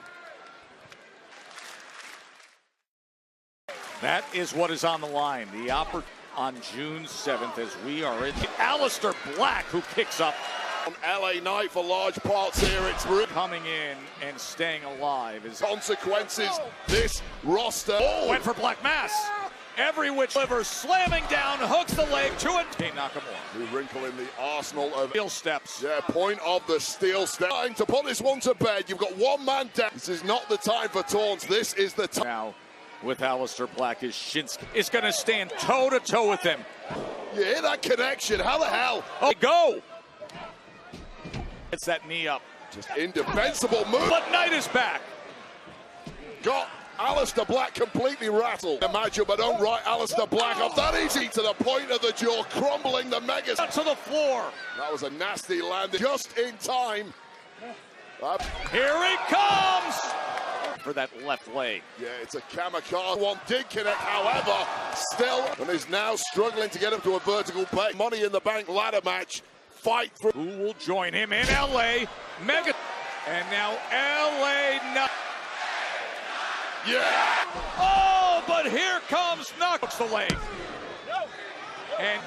That is what is on the line. The opportunity on June 7th as we are in Aleister Black, who kicks up. On LA Knight for large parts here, it's coming in and staying alive. Is consequences. This roster went for Black Mass. Every which liver slamming down, hooks the leg to it. Nakamura. The wrinkle in the arsenal of steel steps. Yeah, point of the steel step. Time to put this one to bed. You've got one man down. This is not the time for taunts. This is the time. Now, with Aleister Black, is Shinsuke is going to stand toe-to-toe with him. You hear that connection? How the hell? Oh, go! It's that knee up. Just indefensible move. But Knight is back. Got Aleister Black completely rattled. Imagine, but don't write Aleister Black off that easy to the point of the jaw, crumbling the Megas to the floor. That was a nasty landing, just in time. Here he comes for that left leg. Yeah, it's a kamikaze. One did connect, however, still, and is now struggling to get up to a vertical pay. Money in the Bank ladder match. Fight through. Who will join him in LA? Mega. And now LA Knight. Yeah! Oh, but here comes knocks the leg. And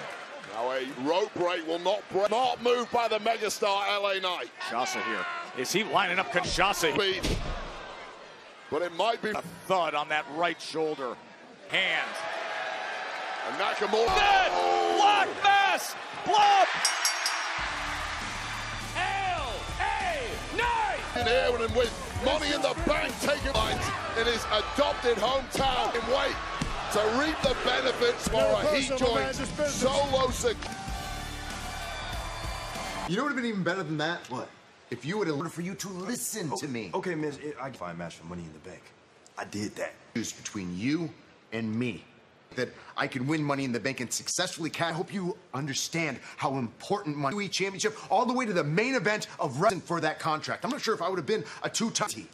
now a rope break will not break. Not moved by the megastar LA Knight. Kinshasa here. Is he lining up Kinshasa? But it might be a thud on that right shoulder. Hand. And Nakamura. Dead! Black Mass! Blood! LA Knight! In here and with Money in the Bank taking lines in his adopted hometown and wait to reap the benefits for a heat joint solo. You know what would have been even better than that? What? If you would have learned for you to listen to me. Okay, Miz, I can find a match for Money in the Bank. I did that. It's between you and me. That I can win Money in the Bank and successfully I hope you understand how important Money Championship all the way to the main event of wrestling for that contract. I'm not sure if I would have been a two-time team.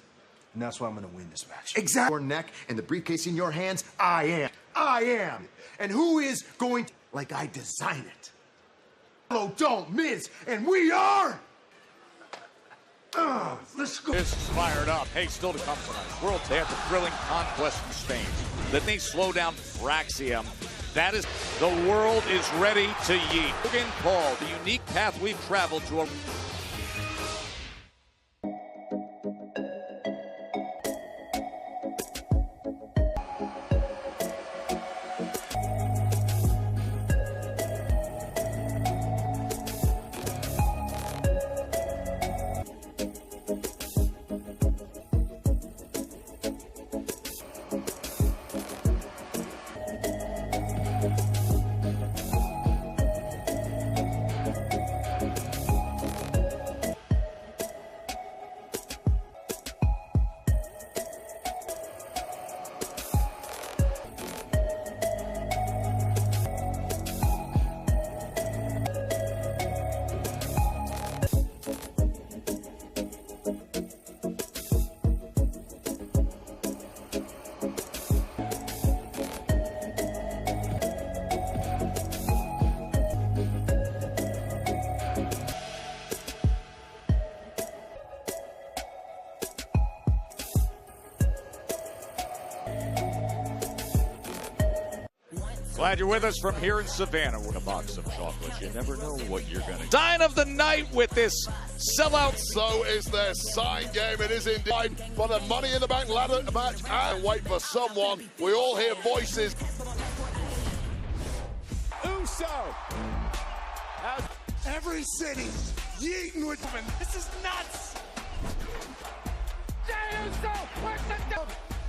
And that's why I'm going to win this match. Exactly. Your neck and the briefcase in your hands, I am. I am. And who is going to, like I design it? Hello, don't miss. And we are. Let's go. This is fired up. Hey, still to come tonight. World they have the thrilling conquest in Spain. Then they slow down Fraxium. That is, the world is ready to yeet. Logan Paul, the unique path we've traveled to a Glad you're with us from here in Savannah with a box of chocolates. You never know what you're going to. Sign of the night with this sellout. So is their sign game. It is indeed for the Money in the Bank ladder match. And wait for someone. We all hear voices. Uso. Every city yeeting with him. This is nuts.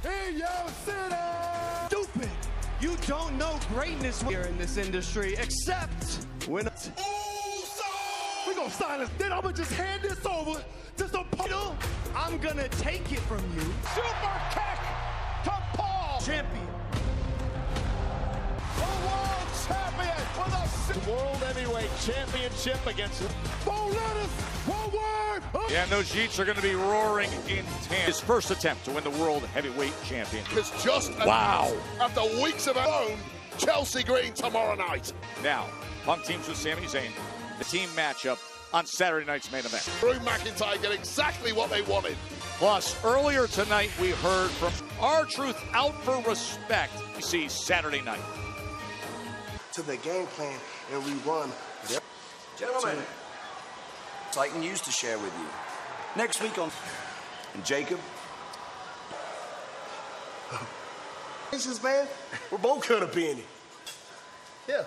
In your city. Stupid. You don't know greatness here in this industry, except when We're gonna silence. Then I'm gonna just hand this over to some people. I'm gonna take it from you. Super kick to Paul. Champion. The world champion for the World Heavyweight Championship against 4 letters, 1 word. Yeah, and those Yeets are going to be roaring in tandem. His first attempt to win the World Heavyweight Championship. Because just after weeks of alone, Chelsea Green tomorrow night. Now, Punk teams with Sami Zayn. The team matchup on Saturday night's main event. Drew McIntyre get exactly what they wanted. Plus, earlier tonight we heard from R-Truth out for respect. We see Saturday night. To the game plan and we run. Gentlemen, exciting news to share with you. Next week on... And Jacob? This man, we're both gonna be in it. Yeah.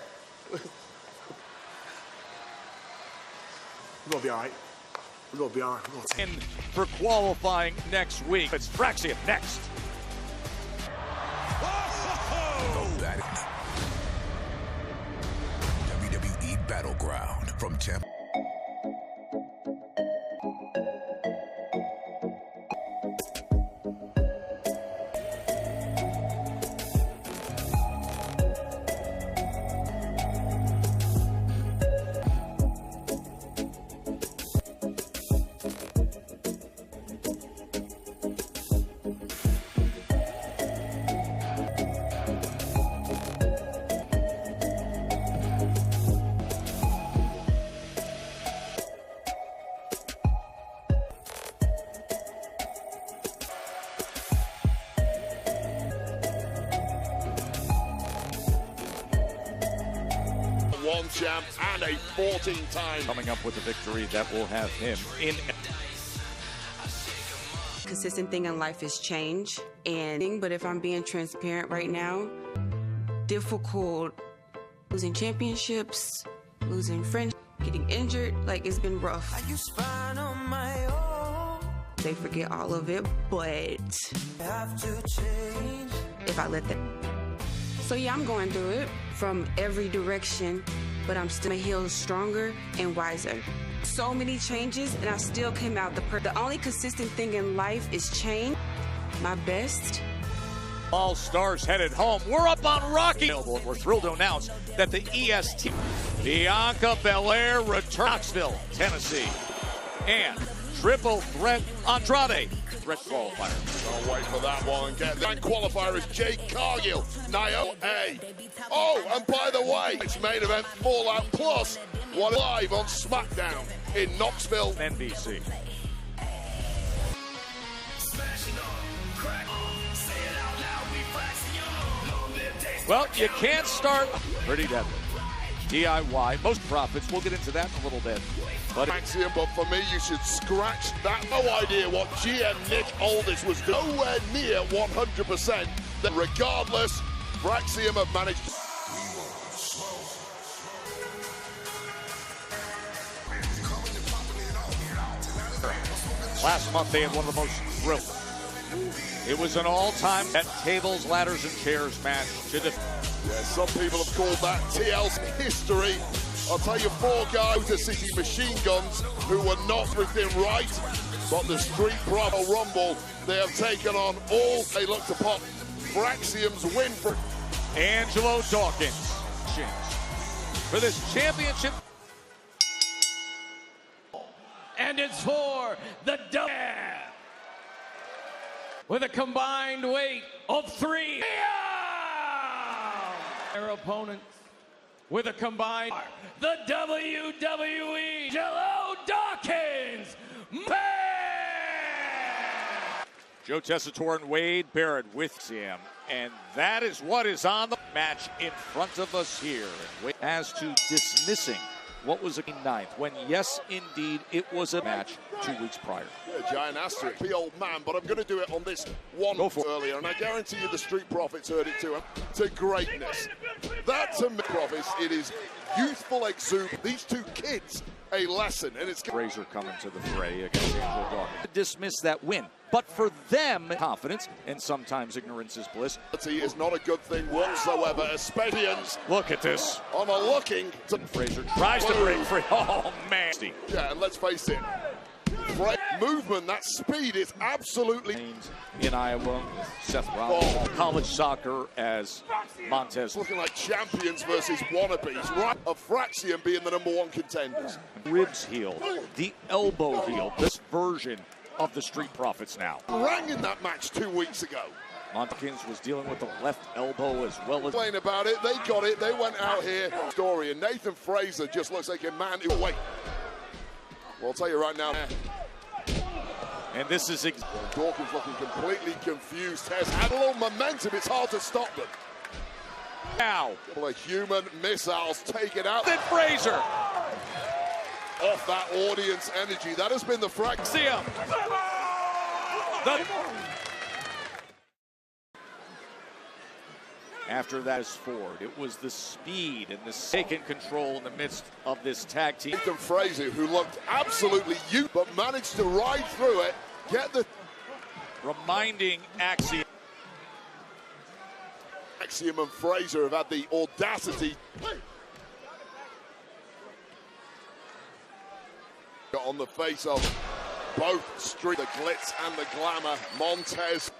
We're gonna be all right. We're gonna be all right. We're gonna take And for qualifying next week, it's Fraxium next. WWE Battleground from Tampa. One champ and a 14-time. Coming up with a victory that will have him in. Consistent thing in life is change, but if I'm being transparent right now, difficult losing championships, losing friends, getting injured, like it's been rough. I use fine on my own. They forget all of it, but have to change if I let them. So yeah, I'm going through it from every direction, but I'm still healed stronger and wiser. So many changes, and I still came out the only consistent thing in life is change. My best. All stars headed home. We're up on Rocky. And we're thrilled to announce that the EST Bianca Belair returns to Knoxville, Tennessee, and triple threat Andrade threat qualifier. I'll wait for that one and get that qualifier is Jade Cargill, Naomi. Oh, and by the way, it's main event Fallout Plus, one live on SmackDown in Knoxville, NBC. Well, you can't start pretty deadly. DIY, most profits. We'll get into that in a little bit. But for me, you should scratch that. No idea what GM Nick Aldis was doing. Nowhere near 100%. That regardless, Fraxium have managed. Last month, they had one of the most thrilling. It was an all-time at tables, ladders, and chairs match. Yeah, some people have called that TL's history. I'll tell you, 4 guys to City Machine Guns who were not within right, but the Street Bravo Rumble, they have taken on all they look to pop. Fraxium's win for Angelo Dawkins for this championship. And it's for the double with a combined weight of 3. Their opponents with a combined the WWE Angelo Dawkins. Joe Tessitore and Wade Barrett with CM. And that is what is on the match in front of us here. As to dismissing what was a 9th, when yes, indeed, it was a match 2 weeks prior. Yeah, giant asterisk, the old man, but I'm going to do it on this one earlier, and I guarantee you the Street Profits heard it too. To greatness. That to me, Profits, it is youthful exuberance. These 2 kids a lesson, and it's Frazier coming to the fray against Angelo Dawkins. Dismiss that win, but for them, confidence and sometimes ignorance is bliss. Is not a good thing whatsoever, especially look at this on a looking. Frazier tries to break free. Oh man! Yeah, and let's face it, movement, that speed is absolutely in Iowa. Seth Rollins, college soccer as Montez looking like champions versus wannabes. Right, of Fraxium being the #1 contenders. Ribs healed, the elbow healed. This version of the Street Profits now. Rang in that match 2 weeks ago. Montkins was dealing with the left elbow as well as. Complain about it. They got it. They went out here. Story, and Nathan Frazier just looks like a man who wait. Well, I'll tell you right now. And this is Dawkins looking completely confused. Has had a little momentum. It's hard to stop them. Now, the human missiles take it out. Then Frazier off that audience energy. That has been the Fraxium. After that is Ford. It was the speed and the taking control in the midst of this tag team. Nathan Frazier, who looked absolutely but managed to ride through it, get the... Reminding Axiom. Axiom and Frazier have had the audacity on the face of both street, the glitz and the glamour. Montez.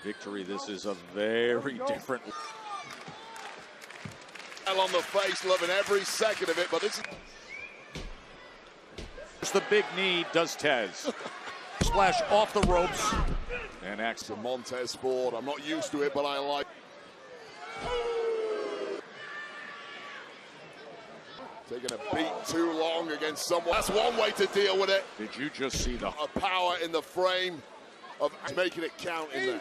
Victory, this is a very different. On the face, loving every second of it, but this is the big knee, does Tez. Splash off the ropes. And Axiom Montez Ford. I'm not used to it, but I like. Taking a beat too long against someone. That's one way to deal with it. Did you just see the power in the frame of making it count in there?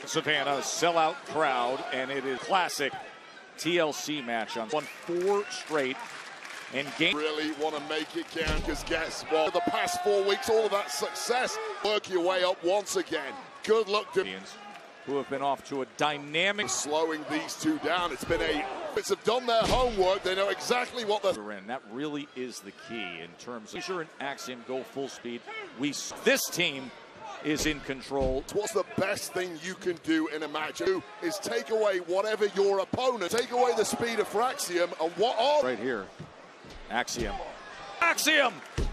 Savannah, sellout crowd, and it is classic TLC match on 4 straight and game. Really want to make it count, because guess what? The past 4 weeks, all of that success, work your way up once again. Good luck to who have been off to a dynamic slowing these two down. It's been it's have done their homework. They know exactly what they're in. That really is the key in terms of Frazier and Axiom go full speed. This team is in control. What's the best thing you can do in a match? Is take away whatever your opponent, take away the speed of Fraxium, and what are right here, Axiom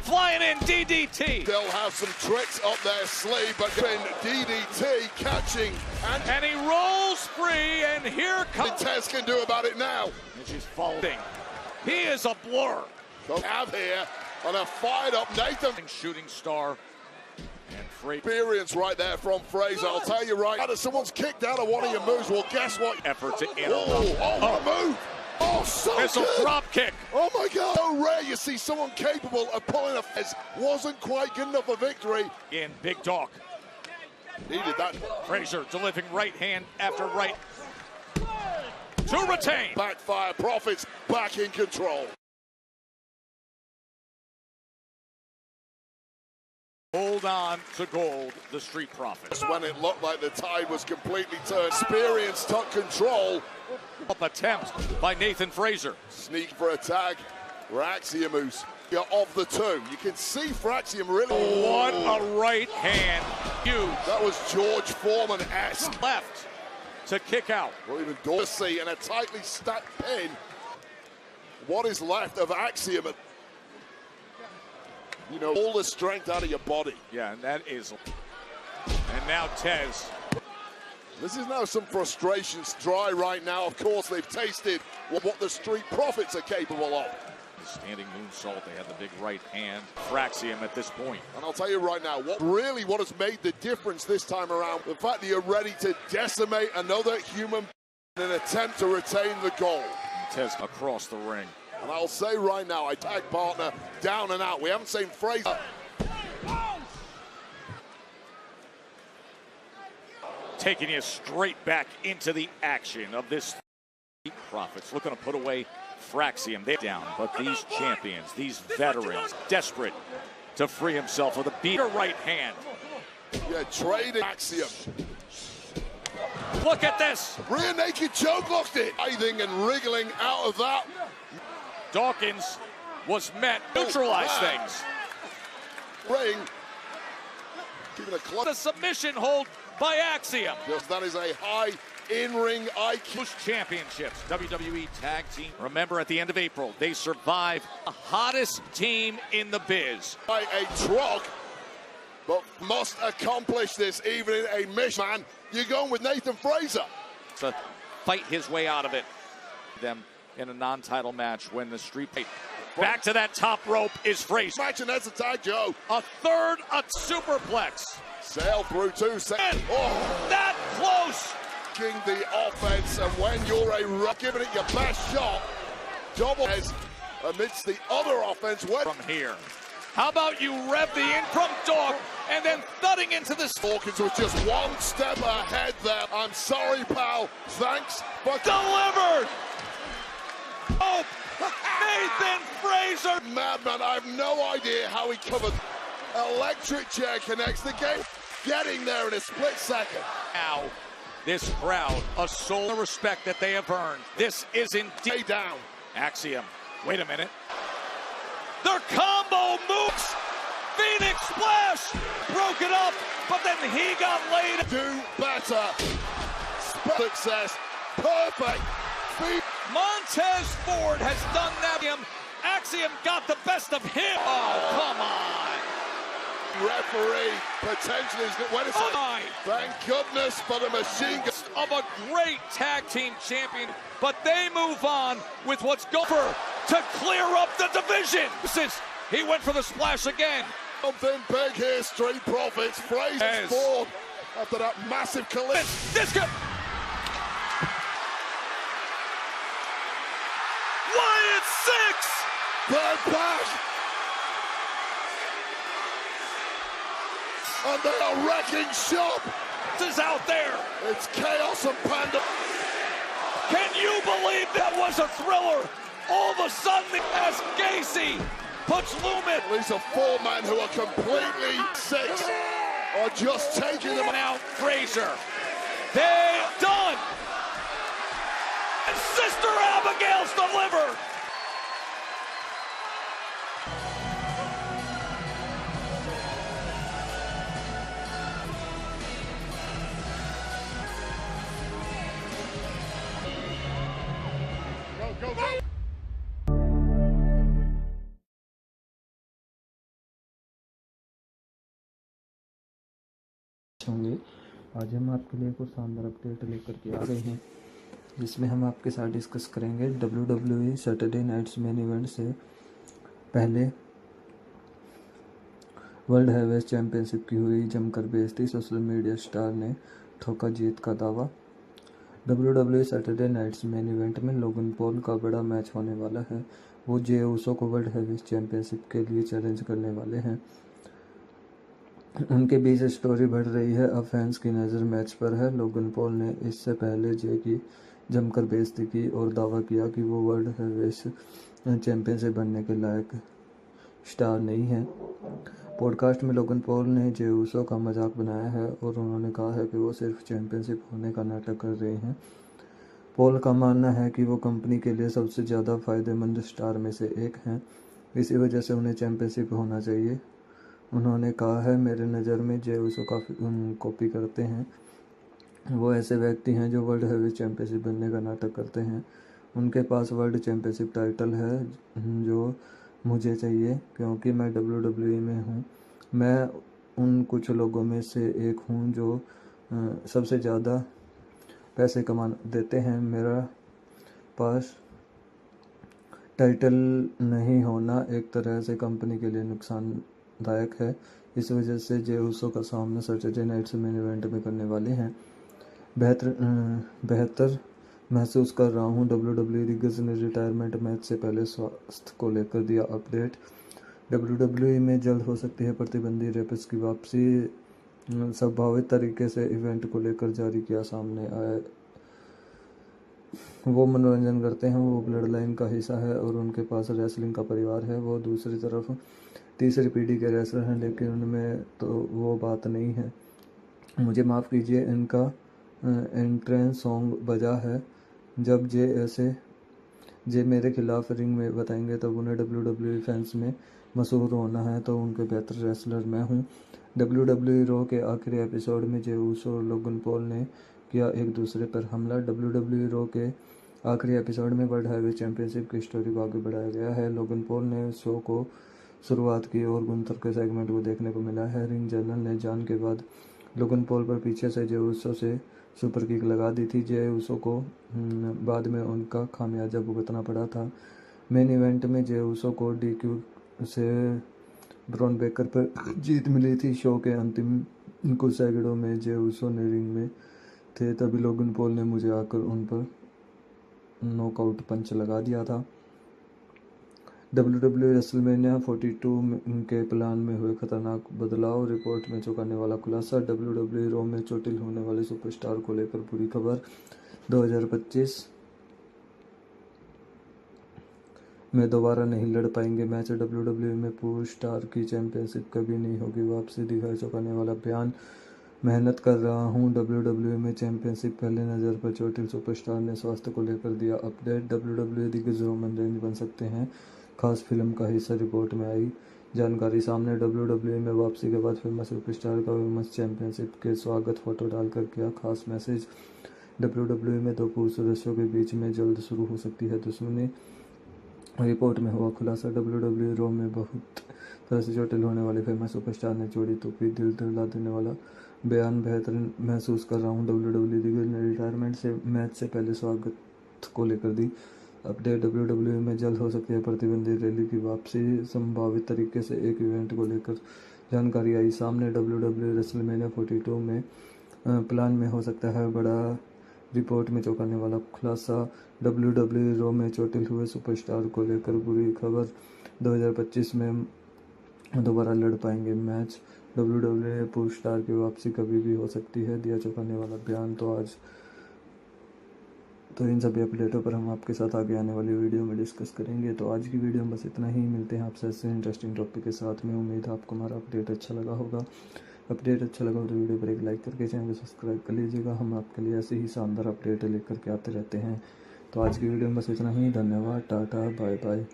flying in DDT. They'll have some tricks up their sleeve, but DDT catching and he rolls free, and here comes Tez can do about it now. And she's folding. He is a blur. Have here on a fired up Nathan shooting star. And experience right there from Frazier. I'll tell you right now, if someone's kicked out of one of your moves, well, guess what? Effort to interrupt. Oh, move! Oh, so missile good. Drop kick. Oh, my God. So rare you see someone capable of pulling a fez. Wasn't quite good enough for victory. In Big Dog. Needed that. Frazier delivering right hand after right. To retain. Backfire. Profits back in control. Hold on to gold, the Street Profits. When it looked like the tide was completely turned, Experience took control. Up attempt by Nathan Frazier. Sneak for a tag. Fraxium of the two. You can see Fraxium really. What a right hand. Huge. That was George Foreman-esque. Left to kick out. Well, even Dorsey and a tightly stacked pin. What is left of Axiom? You know, all the strength out of your body. Yeah, and that is. And now Tez. This is now some frustrations dry right now. Of course, they've tasted what the Street Profits are capable of. The standing moonsault, they had the big right hand. Fraxium at this point. And I'll tell you right now, what has made the difference this time around, the fact that you're ready to decimate another human in an attempt to retain the goal. And Tez across the ring. And I'll say right now, I tag partner down and out. We haven't seen Frazier. Taking you straight back into the action of this Profits. Looking to put away Fraxium. They're down, but these champions, these veterans, desperate to free himself with a beater right hand. Yeah, trading Axiom. Look at this. Rear naked choke locked it. Writhing and wriggling out of that. Dawkins was met. Neutralize things. Ring. Keeping a close. The submission hold by Axiom. Yes, that is a high in-ring IQ. Championships, WWE Tag Team. Remember, at the end of April, they survived the hottest team in the biz. By a truck, but must accomplish this even in a mission. Man, you're going with Nathan Frazer. To fight his way out of it. Them in a non-title match when the street fight. Back to that top rope is Frazer. Match, and that's a tag, Joe. A third, a superplex. Sail through 2 seconds. Oh, that close. The offense, and when you're giving it your best shot, double as amidst the other offense. From here, how about you rev the in from Dawk and then thudding into this. Dawkins was just one step ahead there. I'm sorry, pal. Thanks for delivered. Oh, Nathan Frazer. Madman, I have no idea how he covered. Electric chair connects the game. Getting there in a split second. Now. This crowd, a soul of respect that they have earned. This is indeed down. Axiom. Wait a minute. Their combo moves. Phoenix Splash. Broke it up, but then he got laid. Do better. Success. Perfect. Montez Ford has done that. Axiom got the best of him. Oh, come on. Referee potentially is going to say, thank goodness for the machine gun of a great tag team champion, but they move on with what's going to clear up the division. He went for the splash again. Something big here, Street Profits. Frazer Ford after that massive collision. This could. Wyatt 6. They're back. And they are wrecking shop. This is out there. It's chaos and panda. Can you believe that was a thriller? All of a sudden, as Gacy puts Loomis. At least 4 men who are completely sick are just taking them out. Frazer. They done. And Sister Abigail's delivered. होंगे। आज हम आपके लिए कुछ शानदार update लेकर के आ गए हैं, जिसमें हम आपके साथ डिस्कस करेंगे WWE Saturday Night's Main Event से पहले वर्ल्ड हैवीवेट चैंपियनशिप की हुई जमकर बेइज्जती। सोशल मीडिया स्टार ने ठोका जीत का दावा। WWE Saturday Night's Main Event में लोगन पॉल का बड़ा मैच होने वाला है। वो जे ऊसो को वर्ल्ड हैवीवेट चैंपियनशिप के लिए चैलेंज करने वाले हैं। उनके बीच स्टोरी बढ़ रही है। अब फैंस की नज़र मैच पर है। लोगन पॉल ने इससे पहले जे की जमकर बेइज्जती की और दावा किया कि वो वर्ल्ड हैवीवेट चैंपियन से बनने के लायक स्टार नहीं है। पॉडकास्ट में लोगन पॉल ने जे ऊसो का मजाक बनाया है और उन्होंने कहा है कि वो सिर्फ चैंपियनशिप होने का नाटक कर रहे हैं। पॉल का मानना है कि वो कंपनी के लिए सबसे ज़्यादा फ़ायदेमंद स्टार में से एक हैं, इसी वजह से उन्हें चैंपियनशिप होना चाहिए। उन्होंने कहा है, मेरे नज़र में जे ऊसो काफ़ी कॉपी करते हैं। वो ऐसे व्यक्ति हैं जो वर्ल्ड हैवीवेट चैंपियनशिप बनने का नाटक करते हैं। उनके पास वर्ल्ड चैंपियनशिप टाइटल है जो मुझे चाहिए क्योंकि मैं WWE में हूँ। मैं उन कुछ लोगों में से एक हूँ जो सबसे ज़्यादा पैसे कमा देते हैं। मेरा पास टाइटल नहीं होना एक तरह से कंपनी के लिए नुकसानदायक है। इस वजह से जे ऊसो का सामना सैटरडे नाइट मेन इवेंट में करने वाले हैं। बेहतर महसूस कर रहा हूँ। WWE दिग्गज ने रिटायरमेंट मैच से पहले स्वास्थ्य को लेकर दिया अपडेट। WWE में जल्द हो सकती है प्रतिबंधी रेपिस की वापसी। संभावित तरीके से इवेंट को लेकर जारी किया सामने आया। वो मनोरंजन करते हैं, वो ब्लड लाइन का हिस्सा है और उनके पास रेसलिंग का परिवार है। वो दूसरी तरफ तीसरी पीढ़ी के रेसलर हैं, लेकिन उनमें तो वो बात नहीं है। मुझे माफ़ कीजिए, इनका एंट्रेंस सॉन्ग बजा है। जब जे मेरे खिलाफ रिंग में बताएंगे तब उन्हें WWE फैंस में मशहूर होना है, तो उनके बेहतर रेसलर मैं हूँ। WWE रॉ के आखिरी एपिसोड में जे ऊसो और लोगन पॉल ने किया एक दूसरे पर हमला। WWE रॉ के आखिरी एपिसोड में वर्ल्ड हैवी चैंपियनशिप की स्टोरी को आगे बढ़ाया गया है। लोगन पॉल ने शो को शुरुआत की और गुंथर के सेगमेंट को देखने को मिला है। रिंग जनरल ने जान के बाद लोगन पॉल पर पीछे से जे ऊसो से सुपर किक लगा दी थी। जे ऊसो को बाद में उनका खामियाजा भुगतना पड़ा था। मेन इवेंट में जे ऊसो को DQ से ब्रॉन बेकर पर जीत मिली थी। शो के अंतिम कुछ सेकंडों में जे ऊसो ने रिंग में थे, तभी लोगन पॉल ने मुझे आकर उन पर नॉकआउट पंच लगा दिया था। WWE रेसलमेनिया 42 के प्लान में हुए खतरनाक बदलाव, रिपोर्ट में चौंकाने वाला खुलासा। WWE रॉ में चोटिल होने वाले सुपरस्टार को लेकर बुरी खबर। 2025 में दोबारा नहीं लड़ पाएंगे मैच। WWE में पुश स्टार की चैंपियनशिप कभी नहीं होगी वापसी, दिखाई चौंकाने वाला बयान। मेहनत कर रहा हूं WWE में चैंपियनशिप, पहले नज़र पर चोटिल सुपरस्टार ने स्वास्थ्य को लेकर दिया अपडेट। WWE दिग्गज रोमन रेंज बन सकते हैं खास फिल्म का हिस्सा, रिपोर्ट में आई जानकारी सामने। WWE में वापसी के बाद फेमस सुपरस्टार का वुमेन्स चैंपियनशिप के स्वागत फोटो डालकर किया खास मैसेज। WWE में दो पुरुष सदस्यों के बीच में जल्द शुरू हो सकती है दुश्मनी, रिपोर्ट में हुआ खुलासा। WWE रॉ में बहुत तरह से चोटिल होने वाले फेमस सुपरस्टार ने जोड़ी टोपी, दिल दहला देने वाला बयान। बेहतरीन महसूस कर रहा हूँ। WWE दिग्गज ने रिटायरमेंट से मैच से पहले स्वागत को लेकर दी अपडेट। WWE में जल्द हो सकती है प्रतिबंधित रैली की वापसी, संभावित तरीके से एक इवेंट को लेकर जानकारी आई सामने। WWE रेसलमेनिया 42 में प्लान में हो सकता है बड़ा, रिपोर्ट में चौंकाने वाला खुलासा। WWE रॉ में चोटिल हुए सुपरस्टार को लेकर बुरी खबर। 2025 में दोबारा लड़ पाएंगे मैच। WWE पुश स्टार की वापसी कभी भी हो सकती है, दिया चौंकाने वाला बयान। तो इन सभी अपडेटों पर हम आपके साथ आगे आने वाली वीडियो में डिस्कस करेंगे। तो आज की वीडियो में बस इतना ही, मिलते हैं आपसे ऐसे इंटरेस्टिंग टॉपिक के साथ में। उम्मीद है आपको हमारा अपडेट अच्छा लगा होगा। अपडेट अच्छा लगा तो वीडियो पर एक लाइक करके चैनल को सब्सक्राइब कर लीजिएगा। हम आपके लिए ऐसे ही शानदार अपडेट लेकर के आते रहते हैं। तो आज की वीडियो में बस इतना ही, धन्यवाद, टाटा, बाय बाय।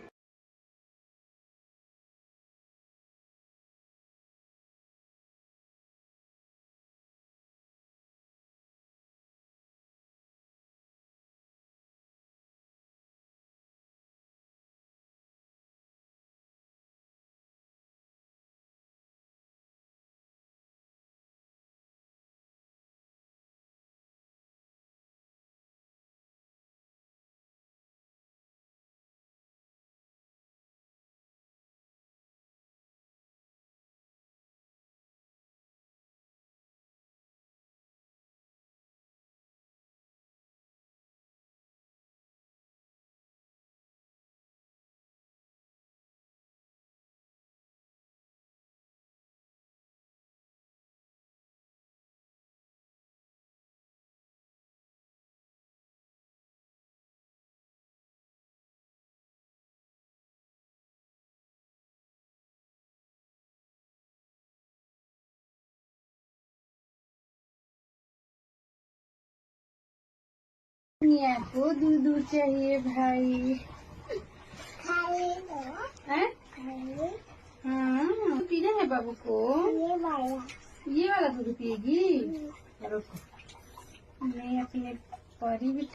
मियाँ को दूध चाहिए भाई। हाँ, पीना है बाबू को। ये वाला दूध पिएगी। मैं अपने परी भी